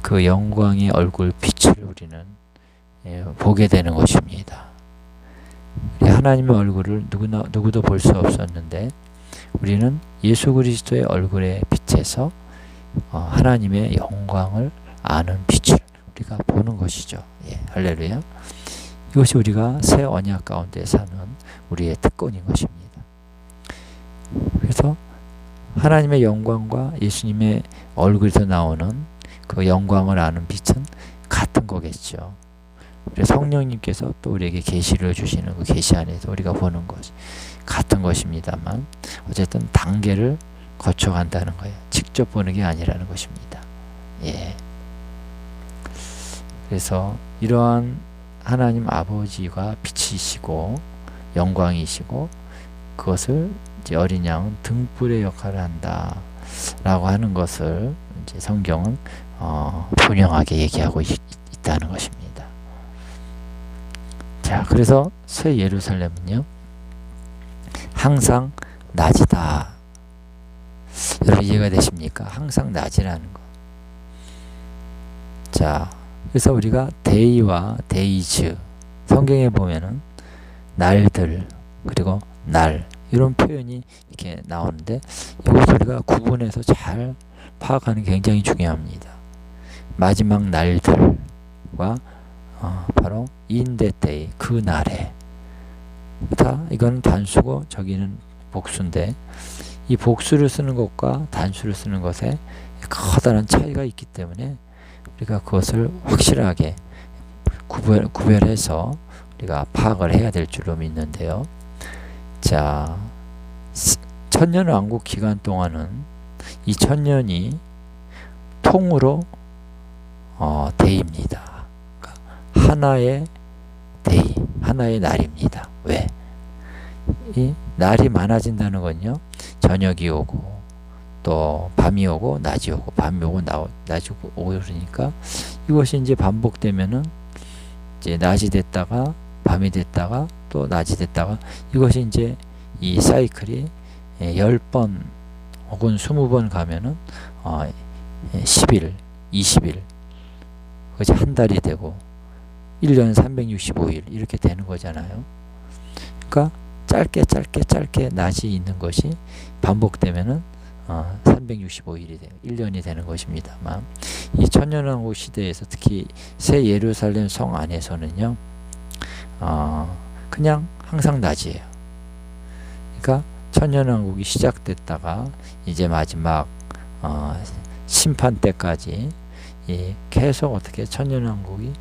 그 영광의 얼굴 빛을 우리는 보게 되는 것입니다. 하나님의 얼굴을 누구도 볼 수 없었는데 우리는 예수 그리스도의 얼굴의 빛에서 하나님의 영광을 아는 빛을 우리가 보는 것이죠. 예, 할렐루야. 이것이 우리가 새 언약 가운데 사는 우리의 특권인 것입니다. 그래서 하나님의 영광과 예수님의 얼굴에서 나오는 그 영광을 아는 빛은 같은 거겠죠. 우리 성령님께서 또 우리에게 계시를 주시는 그 계시 안에서 우리가 보는 것이 같은 것입니다만 어쨌든 단계를 거쳐간다는 거예요. 직접 보는 게 아니라는 것입니다. 예. 그래서 이러한 하나님 아버지가 빛이시고 영광이시고 그것을 이제 어린 양은 등불의 역할을 한다 라고 하는 것을 이제 성경은 분명하게 얘기하고 있다는 것입니다. 자, 그래서 새 예루살렘은요 항상 낮이다. 여러분 이해가 되십니까? 항상 낮이라는 거. 자, 그래서 우리가 데이와 데이즈 성경에 보면은 날들 그리고 날 이런 표현이 이렇게 나오는데 이것을 우리가 구분해서 잘 파악하는 게 굉장히 중요합니다. 마지막 날들과 바로 in that day 그 날에 다 이건 단수고 저기는 복수인데 이 복수를 쓰는 것과 단수를 쓰는 것에 커다란 차이가 있기 때문에 우리가 그것을 확실하게 구별해서 우리가 파악을 해야 될 줄로 믿는데요. 자, 천년왕국 기간 동안은 이 천년이 통으로 데이입니다. 그러니까 하나의 데이, 하나의 날입니다. 왜? 이 날이 많아진다는 건요. 저녁이 오고 또 밤이 오고 낮이 오고 밤이 오고 낮이 오고 그러니까 이것이 이제 반복되면은 이제 낮이 됐다가 밤이 됐다가 또 낮이 됐다가 이것이 이제 이 사이클이 10번 혹은 20번 가면은 10일, 20일 그것이 한 달이 되고 1년 365일 이렇게 되는 거잖아요. 그러니까 짧게 낮이 있는 것이 반복되면은 365일이 돼요. 1년이 되는 것입니다만 이 천년왕국 시대에서 특히 새 예루살렘 성 안에서는요 그냥 항상 낮이에요. 그러니까 천년왕국이 시작됐다가 이제 마지막 심판 때까지 계속 어떻게 천년왕국이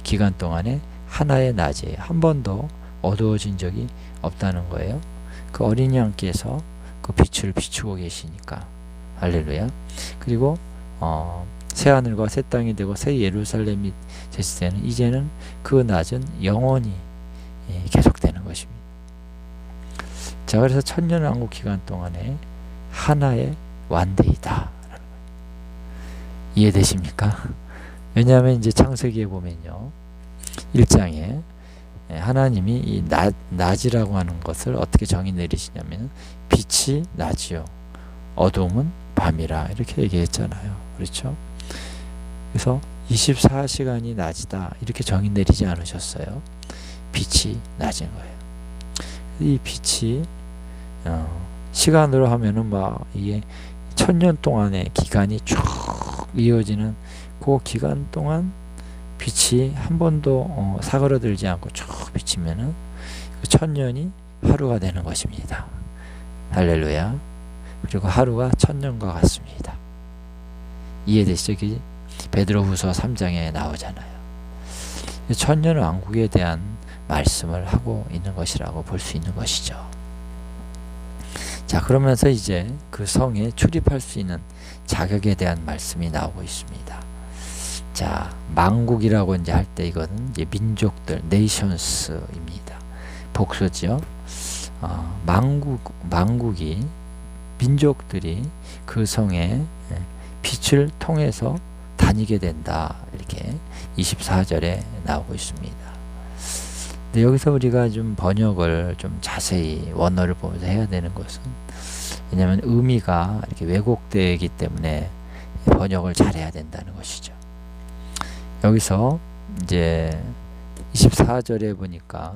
기간 동안에 하나의 낮이에요. 한 번도 어두워진 적이 없다는 거예요. 그 어린 양께서 그 빛을 비추고 계시니까 할렐루야. 그리고 새 하늘과 새 땅이 되고 새 예루살렘이 됐을 때는 이제는 그 낮은 영원히 계속되는 것입니다. 자, 그래서 천년왕국 기간 동안에 하나의 완데이다. 이해되십니까? 왜냐하면 이제 창세기에 보면요 1장에 하나님이 이 낮이라고 하는 것을 어떻게 정의 내리시냐면 빛이 낮이요 어두움은 밤이라 이렇게 얘기했잖아요. 그렇죠? 그래서 24시간이 낮이다 이렇게 정의 내리지 않으셨어요. 빛이 낮은 거예요. 이 빛이 시간으로 하면은 막 이게 천년 동안의 기간이 쭉 이어지는 그 기간 동안 빛이 한 번도 사그러들지 않고 쭉 비치면은 그 천년이 하루가 되는 것입니다. 할렐루야. 그리고 하루가 천년과 같습니다. 이해되시죠? 베드로후서 3장에 나오잖아요. 천년 왕국에 대한 말씀을 하고 있는 것이라고 볼 수 있는 것이죠. 자, 그러면서 이제 그 성에 출입할 수 있는 자격에 대한 말씀이 나오고 있습니다. 자, 망국이라고 이제 할 때 이거는 이제 민족들, 네이션스입니다. 복수죠. 망국이 민족들이 그 성에 빛을 통해서 다니게 된다. 이렇게 24절에 나오고 있습니다. 근데 여기서 우리가 좀 번역을 좀 자세히 원어를 보면서 해야 되는 것은 왜냐하면 의미가 이렇게 왜곡되기 때문에 번역을 잘해야 된다는 것이죠. 여기서 이제 24절에 보니까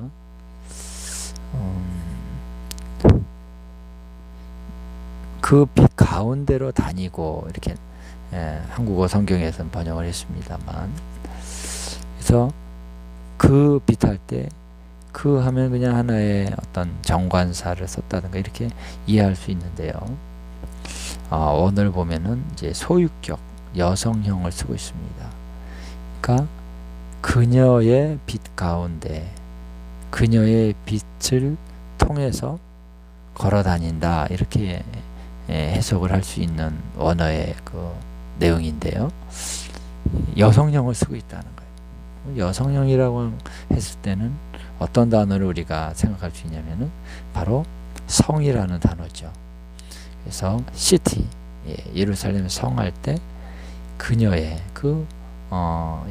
그 빛 가운데로 다니고 이렇게 한국어 성경에서는 번역을 했습니다만 그래서 그 빛 할 때 그 하면 그냥 하나의 어떤 정관사를 썼다든가 이렇게 이해할 수 있는데요. 원어를 보면은 이제 소유격 여성형을 쓰고 있습니다. 그러니까 그녀의 빛 가운데 그녀의 빛을 통해서 걸어 다닌다 이렇게 해석을 할 수 있는 원어의 그 내용인데요. 여성형을 쓰고 있다는 거예요. 여성형이라고 했을 때는 어떤 단어를 우리가 생각할 수 있냐면은 바로 성이라는 단어죠. 그래서 시티, 예루살렘 성 할 때 그녀의 그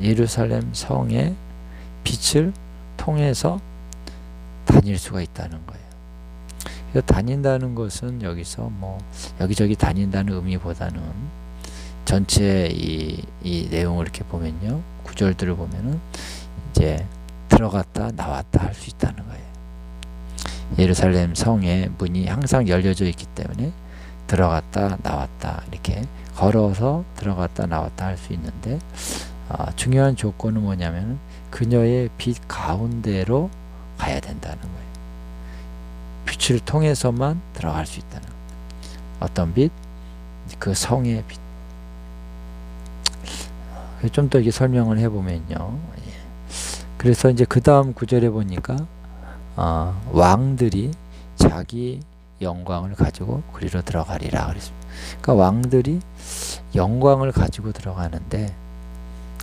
예루살렘 성의 빛을 통해서 다닐 수가 있다는 거예요. 그래서 다닌다는 것은 여기서 뭐 여기저기 다닌다는 의미보다는 전체 이 내용을 이렇게 보면요, 구절들을 보면은 이제 들어갔다 나왔다 할 수 있다는 거예요. 예루살렘 성의 문이 항상 열려져 있기 때문에 들어갔다 나왔다 이렇게 걸어서 들어갔다 나왔다 할 수 있는데, 중요한 조건은 뭐냐면 그녀의 빛 가운데로 가야 된다는 거예요. 빛을 통해서만 들어갈 수 있다는 거예요. 어떤 빛? 그 성의 빛. 좀 더 이렇게 설명을 해보면요. 그래서 이제 그 다음 구절에 보니까 왕들이 자기 영광을 가지고 그리로 들어가리라 그랬습니다. 그러니까 왕들이 영광을 가지고 들어가는데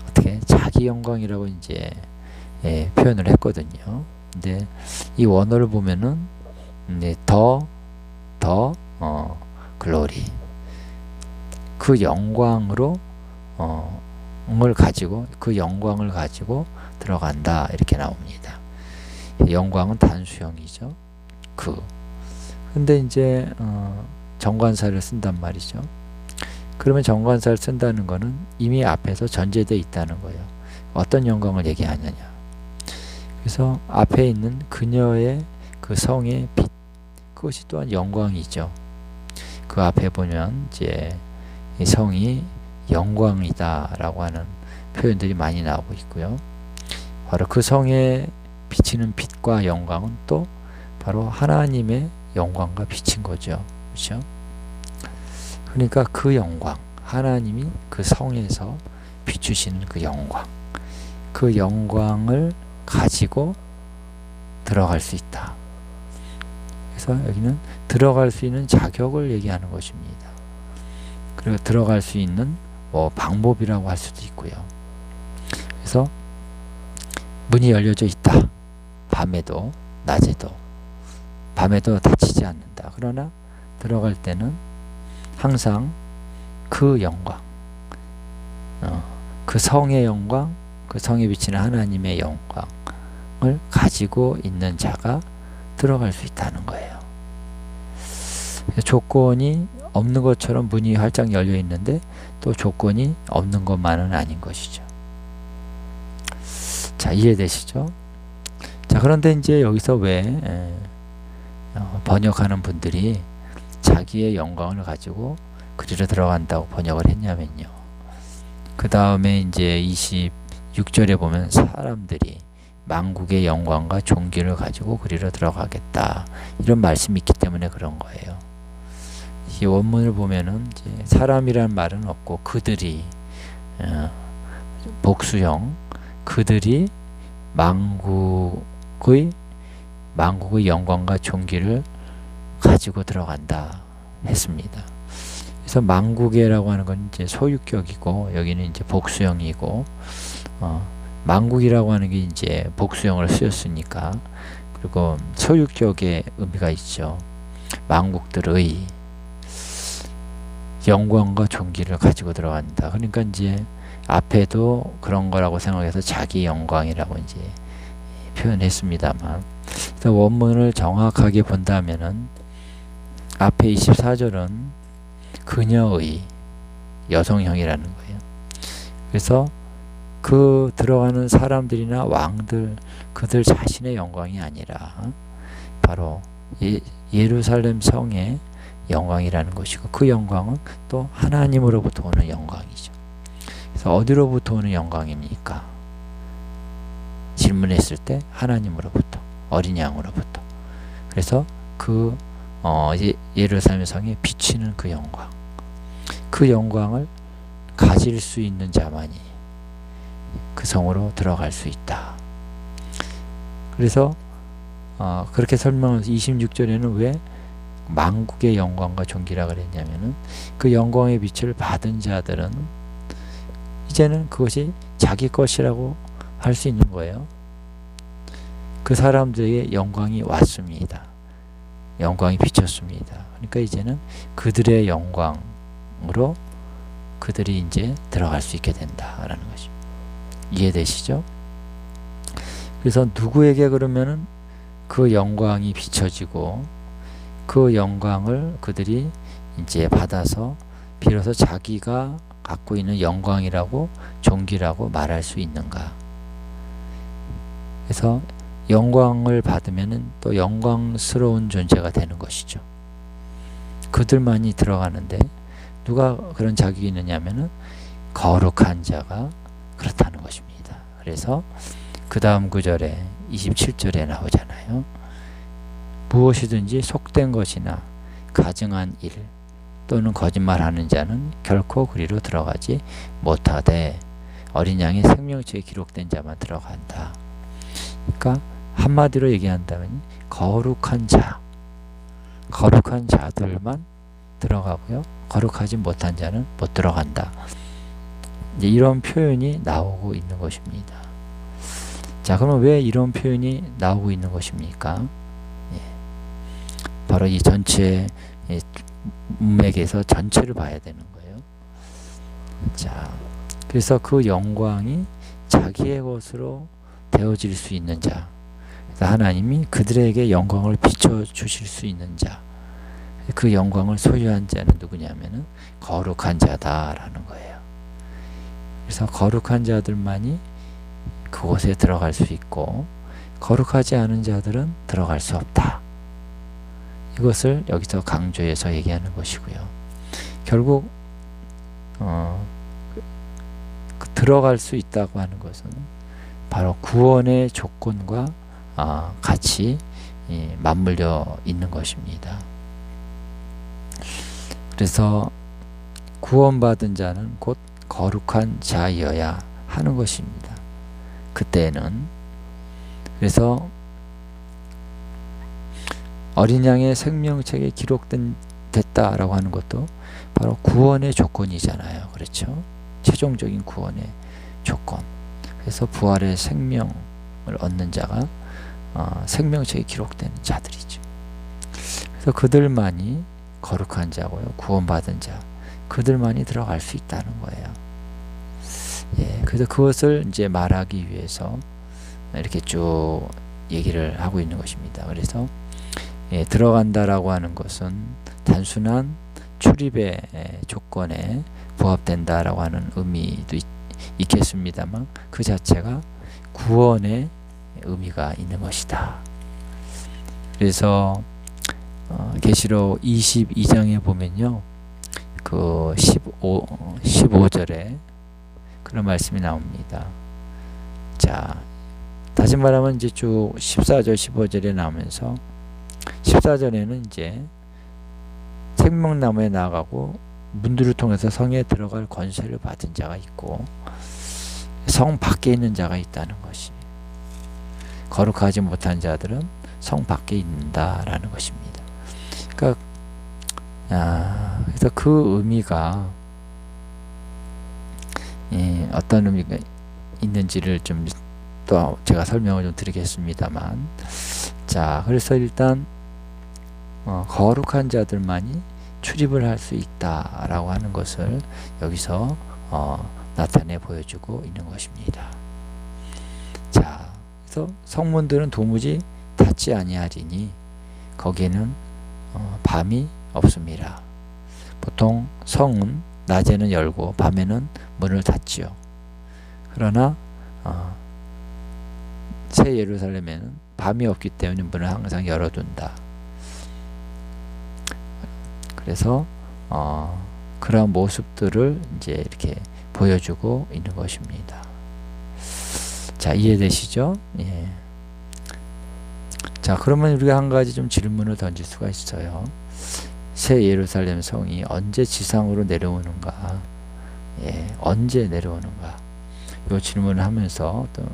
어떻게 자기 영광이라고 이제 표현을 했거든요. 근데 이 원어를 보면은 더 글로리, 그 영광으로 그 영광을 가지고 들어간다 이렇게 나옵니다. 영광은 단수형이죠. 근데 이제 정관사를 쓴단 말이죠. 그러면 정관사를 쓴다는 거는 이미 앞에서 전제되어 있다는 거예요. 어떤 영광을 얘기하느냐. 그래서 앞에 있는 그녀의 그 성의 빛, 그것이 또한 영광이죠. 그 앞에 보면 이제 이 성이 영광이다라고 하는 표현들이 많이 나오고 있고요. 바로 그 성에 비치는 빛과 영광은 또 바로 하나님의 영광과 빛인 거죠. 그렇죠? 그러니까 그 영광, 하나님이 그 성에서 비추시는 그 영광, 그 영광을 가지고 들어갈 수 있다. 그래서 여기는 들어갈 수 있는 자격을 얘기하는 것입니다. 그리고 들어갈 수 있는 뭐 방법이라고 할 수도 있고요. 그래서 문이 열려져 있다. 밤에도 낮에도, 밤에도 닫히지 않는다. 그러나 들어갈 때는 항상 그 영광, 그 성의 영광, 그 성에 비치는 하나님의 영광을 가지고 있는 자가 들어갈 수 있다는 거예요. 조건이 없는 것처럼 문이 활짝 열려 있는데 또 조건이 없는 것만은 아닌 것이죠. 자, 이해되시죠? 자, 그런데 이제 여기서 왜 번역하는 분들이 자기의 영광을 가지고 그리로 들어간다고 번역을 했냐면요. 그 다음에 이제 26절에 보면 사람들이 만국의 영광과 존귀를 가지고 그리로 들어가겠다, 이런 말씀이 있기 때문에 그런 거예요. 이 원문을 보면은 이제 사람이란 말은 없고 그들이, 복수형, 그들이 만국의 영광과 존귀를 가지고 들어간다 했습니다. 그래서 만국이라고 하는 건 이제 소유격이고 여기는 이제 복수형이고, 만국이라고 하는 게 이제 복수형을 쓰였으니까, 그리고 소유격의 의미가 있죠. 만국들의 영광과 존귀를 가지고 들어간다. 그러니까 이제 앞에도 그런 거라고 생각해서 자기 영광이라고 이제 표현했습니다만, 원문을 정확하게 본다면은 앞에 24절은 그녀의 여성형이라는 거예요. 그래서 그 들어가는 사람들이나 왕들, 그들 자신의 영광이 아니라 바로 예루살렘 성의 영광이라는 것이고, 그 영광은 또 하나님으로부터 오는 영광이죠. 그래서 어디로부터 오는 영광입니까? 질문했을 때 하나님으로부터, 어린 양으로부터. 그래서 그 예루살렘 성에 비치는 그 영광, 그 영광을 가질 수 있는 자만이 그 성으로 들어갈 수 있다. 그래서 그렇게 설명해서 26절에는 왜 만국의 영광과 존귀라 그랬냐면은 그 영광의 빛을 받은 자들은 이제는 그것이 자기 것이라고 할 수 있는 거예요. 그 사람들에게 영광이 왔습니다. 영광이 비쳤습니다. 그러니까 이제는 그들의 영광으로 그들이 이제 들어갈 수 있게 된다라는 것이죠. 이해되시죠? 그래서 누구에게 그러면은 그 영광이 비춰지고 그 영광을 그들이 이제 받아서 비로소 자기가 갖고 있는 영광이라고 존귀라고 말할 수 있는가? 그래서 영광을 받으면은 또 영광스러운 존재가 되는 것이죠. 그들만이 들어가는데 누가 그런 자격이 있느냐면은 거룩한 자가 그렇다는 것입니다. 그래서 그 다음 구절에 27절에 나오잖아요. 무엇이든지 속된 것이나 가증한 일 또는 거짓말하는 자는 결코 그리로 들어가지 못하되 어린 양의 생명책에 기록된 자만 들어간다. 그러니까 한마디로 얘기한다면 거룩한 자들만 들어가고요. 거룩하지 못한 자는 못 들어간다. 이제 이런 표현이 나오고 있는 것입니다. 자, 그러면 왜 이런 표현이 나오고 있는 것입니까? 예. 바로 이 전체 문맥에서 전체를 봐야 되는 거예요. 자, 그래서 그 영광이 자기의 것으로 되어질 수 있는 자, 하나님이 그들에게 영광을 비춰주실 수 있는 자, 그 영광을 소유한 자는 누구냐면은 거룩한 자다라는 거예요. 그래서 거룩한 자들만이 그곳에 들어갈 수 있고 거룩하지 않은 자들은 들어갈 수 없다. 이것을 여기서 강조해서 얘기하는 것이고요. 결국 들어갈 수 있다고 하는 것은 바로 구원의 조건과 같이 맞물려 있는 것입니다. 그래서 구원받은 자는 곧 거룩한 자여야 하는 것입니다. 그때는 그래서 어린 양의 생명책에 기록됐다라고 하는 것도 바로 구원의 조건이잖아요. 그렇죠? 최종적인 구원의 조건. 그래서 부활의 생명을 얻는 자가 생명책에 기록되는 자들이죠. 그래서 그들만이 거룩한 자고요. 구원받은 자. 그들만이 들어갈 수 있다는 거예요. 예, 그래서 그것을 이제 말하기 위해서 이렇게 쭉 얘기를 하고 있는 것입니다. 그래서 들어간다라고 하는 것은 단순한 출입의 조건에 부합된다라고 하는 의미도 있겠습니다만 그 자체가 구원의 의미가 있는 것이다. 그래서 계시록 22장에 보면요, 그 15절에 그런 말씀이 나옵니다. 자, 다시 말하면 이제 쭉 14절, 15절에 나오면서 14절에는 이제 생명나무에 나가고 문들을 통해서 성에 들어갈 권세를 받은 자가 있고 성 밖에 있는 자가 있다는 것이, 거룩하지 못한 자들은 성 밖에 있는다라는 것입니다. 그러니까 그래서 그 의미가 어떤 의미가 있는지를 좀 또 제가 설명을 좀 드리겠습니다만, 자, 그래서 일단 거룩한 자들만이 출입을 할 수 있다라고 하는 것을 여기서 나타내 보여주고 있는 것입니다. 자, 그래서 성문들은 도무지 닫지 아니하리니 거기에는 밤이 없습니다. 보통 성은 낮에는 열고 밤에는 문을 닫지요. 그러나 새 예루살렘에는 밤이 없기 때문에 문을 항상 열어둔다. 그래서 그런 모습들을 이제 이렇게 보여주고 있는 것입니다. 자, 이해되시죠? 예. 자, 그러면 우리가 한 가지 좀 질문을 던질 수가 있어요. 새 예루살렘 성이 언제 지상으로 내려오는가? 예, 언제 내려오는가? 이 질문을 하면서 또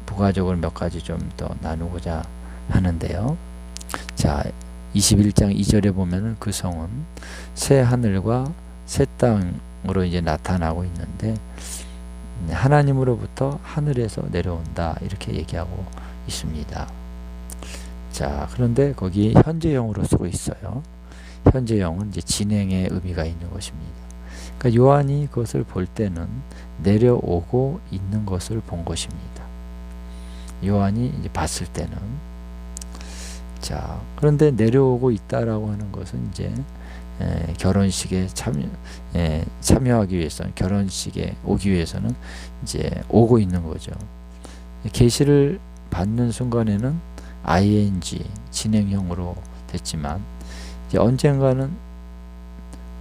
부가적으로 몇 가지 좀 더 나누고자 하는데요. 자, 21장 2절에 보면은 그 성은 새 하늘과 새 땅으로 이제 나타나고 있는데, 하나님으로부터 하늘에서 내려온다 이렇게 얘기하고 있습니다. 자, 그런데 거기 현재형으로 쓰고 있어요. 현재형은 이제 진행의 의미가 있는 것입니다. 그러니까 요한이 그것을 볼 때는 내려오고 있는 것을 본 것입니다. 요한이 이제 봤을 때는. 자, 그런데 내려오고 있다라고 하는 것은 이제 결혼식에 참여하기 위해서는, 결혼식에 오기 위해서는 이제 오고 있는 거죠. 계시를 받는 순간에는 ing 진행형으로 됐지만, 이제 언젠가는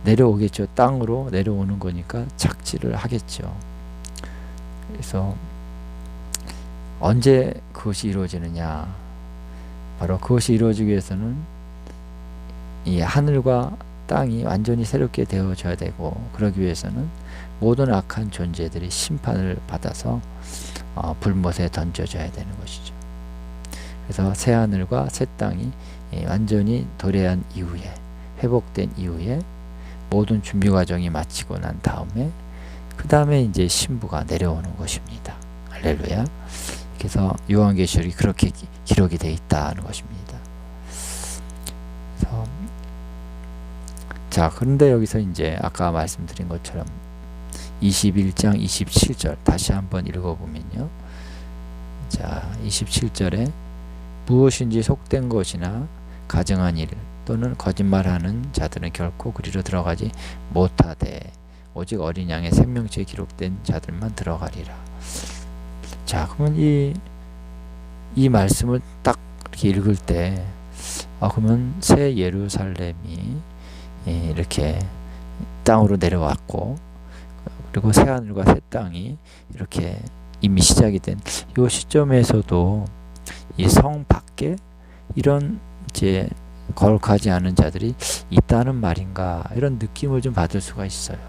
내려오겠죠. 땅으로 내려오는 거니까 착지를 하겠죠. 그래서 언제 그것이 이루어지느냐? 바로 그것이 이루어지기 위해서는 이 하늘과 땅이 완전히 새롭게 되어져야 되고, 그러기 위해서는 모든 악한 존재들이 심판을 받아서 불못에 던져져야 되는 것이죠. 그래서 새 하늘과 새 땅이 완전히 도래한 이후에, 회복된 이후에 모든 준비 과정이 마치고 난 다음에, 그 다음에 이제 신부가 내려오는 것입니다. 할렐루야. 그래서 요한계시록이 그렇게 기록이 되어 있다는 것입니다. 그래서 자, 그런데 여기서 이제 아까 말씀드린 것처럼 21장 27절 다시 한번 읽어보면요. 자, 27절에 무엇인지 속된 것이나 가증한 일 또는 거짓말하는 자들은 결코 그리로 들어가지 못하되 오직 어린 양의 생명체에 기록된 자들만 들어가리라. 자, 그러면 이 말씀을 딱 이렇게 읽을 때, 그러면 새 예루살렘이 이렇게 땅으로 내려왔고, 그리고 새 하늘과 새 땅이 이렇게 이미 시작이 된 이 시점에서도 이 성 밖에 이런 이제 거룩하지 않은 자들이 있다는 말인가, 이런 느낌을 좀 받을 수가 있어요.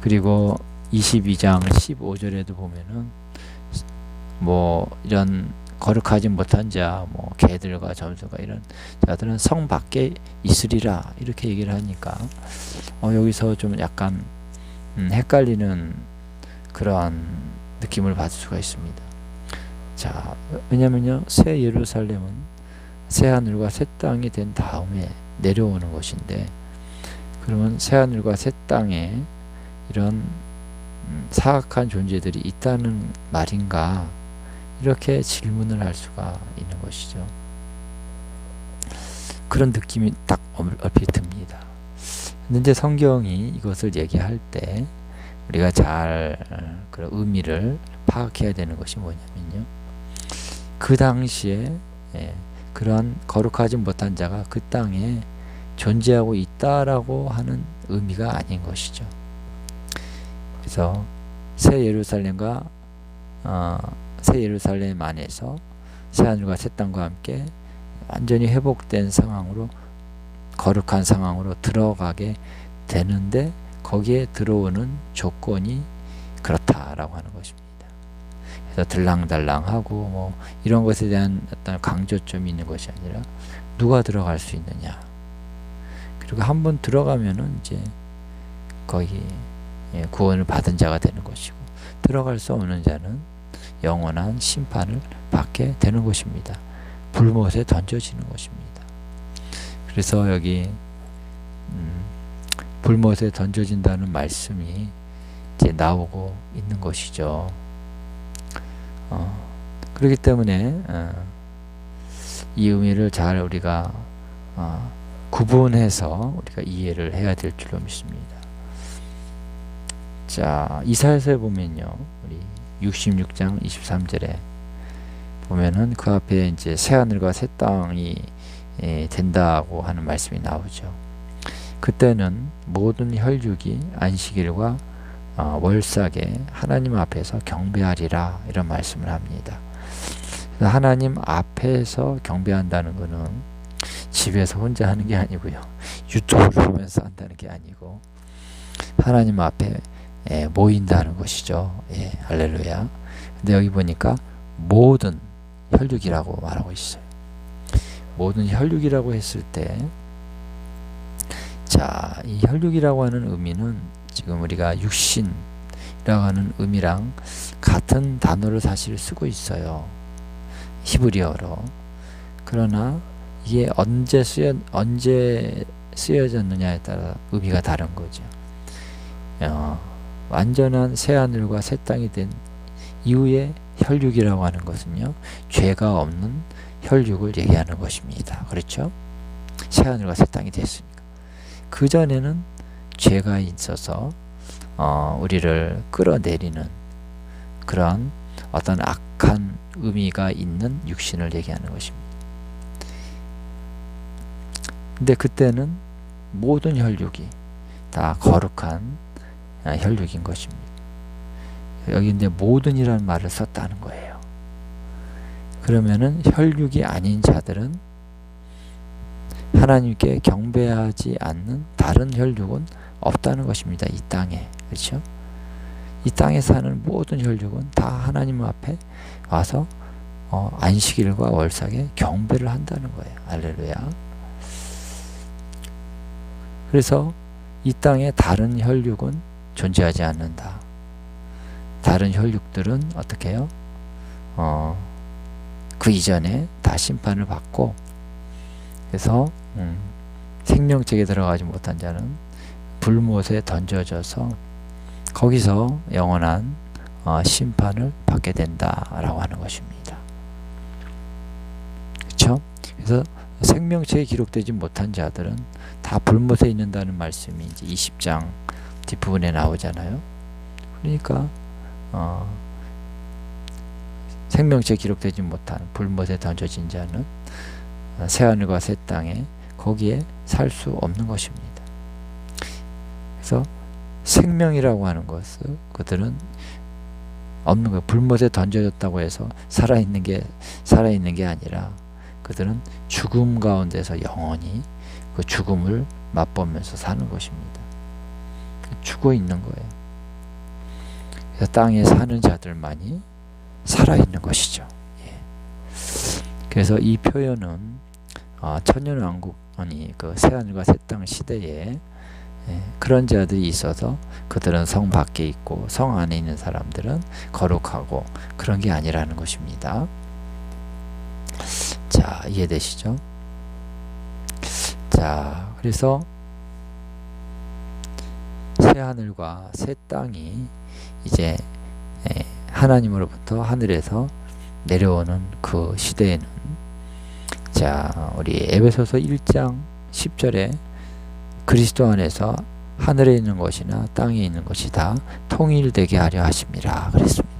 그리고 22장 15절에도 보면은 뭐 이런 거룩하지 못한 자, 뭐 개들과 점수가 이런 자들은 성 밖에 있으리라 이렇게 얘기를 하니까 여기서 좀 약간 헷갈리는 그런 느낌을 받을 수가 있습니다. 자, 왜냐면요, 새 예루살렘은 새 하늘과 새 땅이 된 다음에 내려오는 것인데, 그러면 새 하늘과 새 땅에 이런 사악한 존재들이 있다는 말인가, 이렇게 질문을 할 수가 있는 것이죠. 그런 느낌이 딱 얼핏 듭니다. 근데 성경이 이것을 얘기할 때 우리가 잘 그런 의미를 파악해야 되는 것이 뭐냐면요, 그 당시에 그러한 거룩하지 못한 자가 그 땅에 존재하고 있다라고 하는 의미가 아닌 것이죠. 그래서 새 예루살렘과 새 예루살렘 안에서 새 하늘과 새 땅과 함께 완전히 회복된 상황으로, 거룩한 상황으로 들어가게 되는데, 거기에 들어오는 조건이 그렇다라고 하는 것입니다. 그래서 들랑달랑하고 뭐 이런 것에 대한 어떤 강조점이 있는 것이 아니라 누가 들어갈 수 있느냐, 그리고 한번 들어가면은 이제 거기 구원을 받은 자가 되는 것이고, 들어갈 수 없는 자는 영원한 심판을 받게 되는 것입니다. 불못에 던져지는 것입니다. 그래서 여기 불못에 던져진다는 말씀이 이제 나오고 있는 것이죠. 그렇기 때문에 이 의미를 잘 우리가 구분해서 우리가 이해를 해야 될 줄로 믿습니다. 자, 이사야서에 보면요, 우리 66장 23절에 보면은 그 앞에 이제 새 하늘과 새 땅이 된다고 하는 말씀이 나오죠. 그때는 모든 혈육이 안식일과 월삭에 하나님 앞에서 경배하리라, 이런 말씀을 합니다. 하나님 앞에서 경배한다는 것은 집에서 혼자 하는 게 아니고요, 유튜브를 보면서 한다는 게 아니고 하나님 앞에 모인다는 것이죠. 할렐루야. 근데 여기 보니까 모든 혈육이라고 말하고 있어요. 모든 혈육이라고 했을 때, 자, 이 혈육이라고 하는 의미는 지금 우리가 육신이라고 하는 의미랑 같은 단어를 사실 쓰고 있어요. 히브리어로. 그러나 이게 언제 쓰여졌느냐에 따라 의미가 다른 거죠. 완전한 새하늘과 새 땅이 된 이후에 혈육이라고 하는 것은요, 죄가 없는 혈육을 얘기하는 것입니다. 그렇죠? 새하늘과 새 땅이 됐으니까. 그 전에는 죄가 있어서 우리를 끌어내리는 그런 어떤 악한 의미가 있는 육신을 얘기하는 것입니다. 근데 그때는 모든 혈육이 다 거룩한 혈육인 것입니다. 여기 근데 모든이라는 말을 썼다는 거예요. 그러면은 혈육이 아닌 자들은 하나님께 경배하지 않는 다른 혈육은 없다는 것입니다. 이 땅에. 그렇죠? 이 땅에 사는 모든 혈육은 다 하나님 앞에 와서 안식일과 월삭에 경배를 한다는 거예요. 할렐루야. 그래서 이 땅에 다른 혈육은 존재하지 않는다. 다른 혈육들은 어떻게 해요? 그 이전에 다 심판을 받고, 그래서 생명책에 들어가지 못한 자는 불못에 던져져서 거기서 영원한 심판을 받게 된다라고 하는 것입니다. 그렇죠? 그래서 생명책에 기록되지 못한 자들은 다 불못에 있는다는 말씀이 이제 20장 뒷부분에 나오잖아요. 그러니까 생명책에 기록되지 못한 불못에 던져진 자는 새하늘과 새 땅에 거기에 살 수 없는 것입니다. 그래서 생명이라고 하는 것을 그들은 없는 거예요. 불못에 던져졌다고 해서 살아있는 게 아니라 그들은 죽음 가운데서 영원히 그 죽음을 맛보면서 사는 것입니다. 죽어 있는 거예요. 그래서 땅에 사는 자들만이 살아있는 것이죠. 예. 그래서 이 표현은 천년왕국, 아니 그 새하늘과 새 땅 시대에 그런 자들이 있어서 그들은 성 밖에 있고 성 안에 있는 사람들은 거룩하고 그런 게 아니라는 것입니다. 자, 이해되시죠? 자, 그래서 새하늘과 새 땅이 이제 하나님으로부터 하늘에서 내려오는 그 시대에는, 자, 우리 에베소서 1장 10절에 그리스도 안에서 하늘에 있는 것이나 땅에 있는 것이 다 통일되게 하려 하심이라 그랬습니다.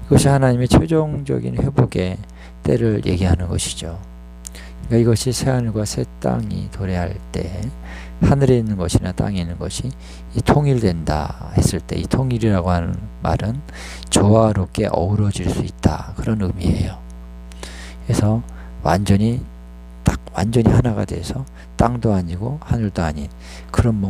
이것이 하나님의 최종적인 회복의 때를 얘기하는 것이죠. 그러니까 이것이 새하늘과 새 땅이 도래할 때 하늘에 있는 것이나 땅에 있는 것이 이 통일된다 했을 때, 이 통일이라고 하는 말은 조화롭게 어우러질 수 있다, 그런 의미예요. 그래서 완전히 하나가 돼서 땅도 아니고 하늘도 아닌 그런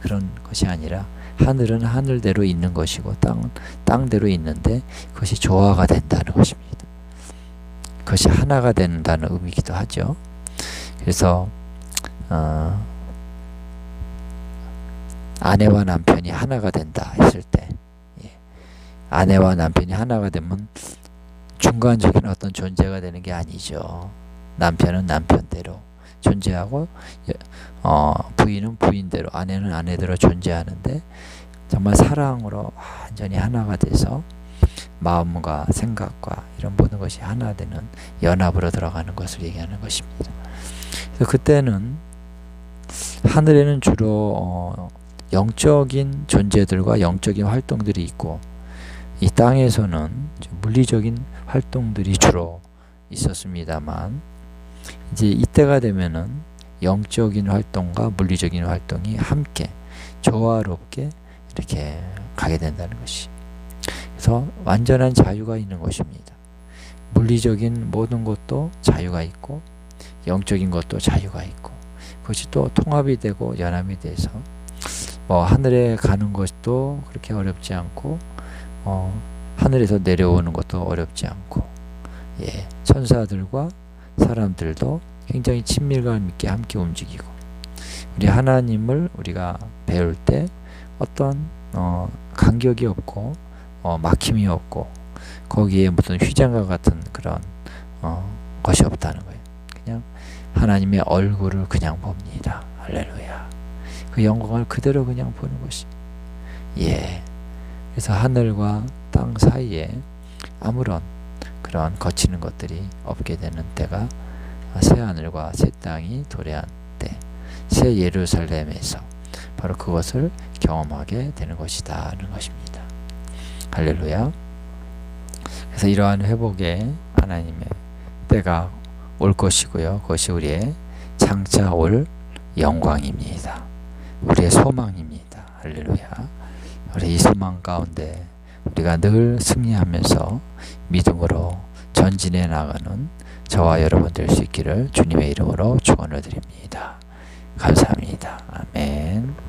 그런 것이 아니라 하늘은 하늘대로 있는 것이고 땅은 땅대로 있는데 그것이 조화가 된다는 것입니다. 그것이 하나가 된다는 의미이기도 하죠. 그래서 아내와 남편이 하나가 된다 했을 때, 아내와 남편이 하나가 되면 중간적인 어떤 존재가 되는 게 아니죠. 남편은 남편대로 존재하고 부인은 부인대로, 아내는 아내대로 존재하는데 정말 사랑으로 완전히 하나가 돼서 마음과 생각과 이런 모든 것이 하나 되는 연합으로 들어가는 것을 얘기하는 것입니다. 그래서 그때는 하늘에는 주로 영적인 존재들과 영적인 활동들이 있고, 이 땅에서는 물리적인 활동들이 주로 있었습니다만, 이제 이때가 되면은 영적인 활동과 물리적인 활동이 함께 조화롭게 이렇게 가게 된다는 것이, 그래서 완전한 자유가 있는 것입니다. 물리적인 모든 것도 자유가 있고 영적인 것도 자유가 있고, 그것이 또 통합이 되고 연합이 돼서 하늘에 가는 것도 그렇게 어렵지 않고 하늘에서 내려오는 것도 어렵지 않고, 천사들과 사람들도 굉장히 친밀감 있게 함께 움직이고, 우리 하나님을 우리가 배울 때 어떤 간격이 없고 막힘이 없고 거기에 무슨 휘장과 같은 그런 것이 없다는 거예요. 그냥 하나님의 얼굴을 그냥 봅니다. 할렐루야. 그 영광을 그대로 그냥 보는 것이. 예. 그래서 하늘과 땅 사이에 아무런 그런 거치는 것들이 없게 되는 때가 새 하늘과 새 땅이 도래한 때, 새 예루살렘에서 바로 그것을 경험하게 되는 것이다는 것입니다. 할렐루야. 그래서 이러한 회복에 하나님의 때가 올 것이고요. 그것이 우리의 장차 올 영광입니다. 우리의 소망입니다. 할렐루야. 우리 이 소망 가운데 우리가 늘 승리하면서 믿음으로 전진해 나가는 저와 여러분 될 수 있기를 주님의 이름으로 축원을 드립니다. 감사합니다. 아멘.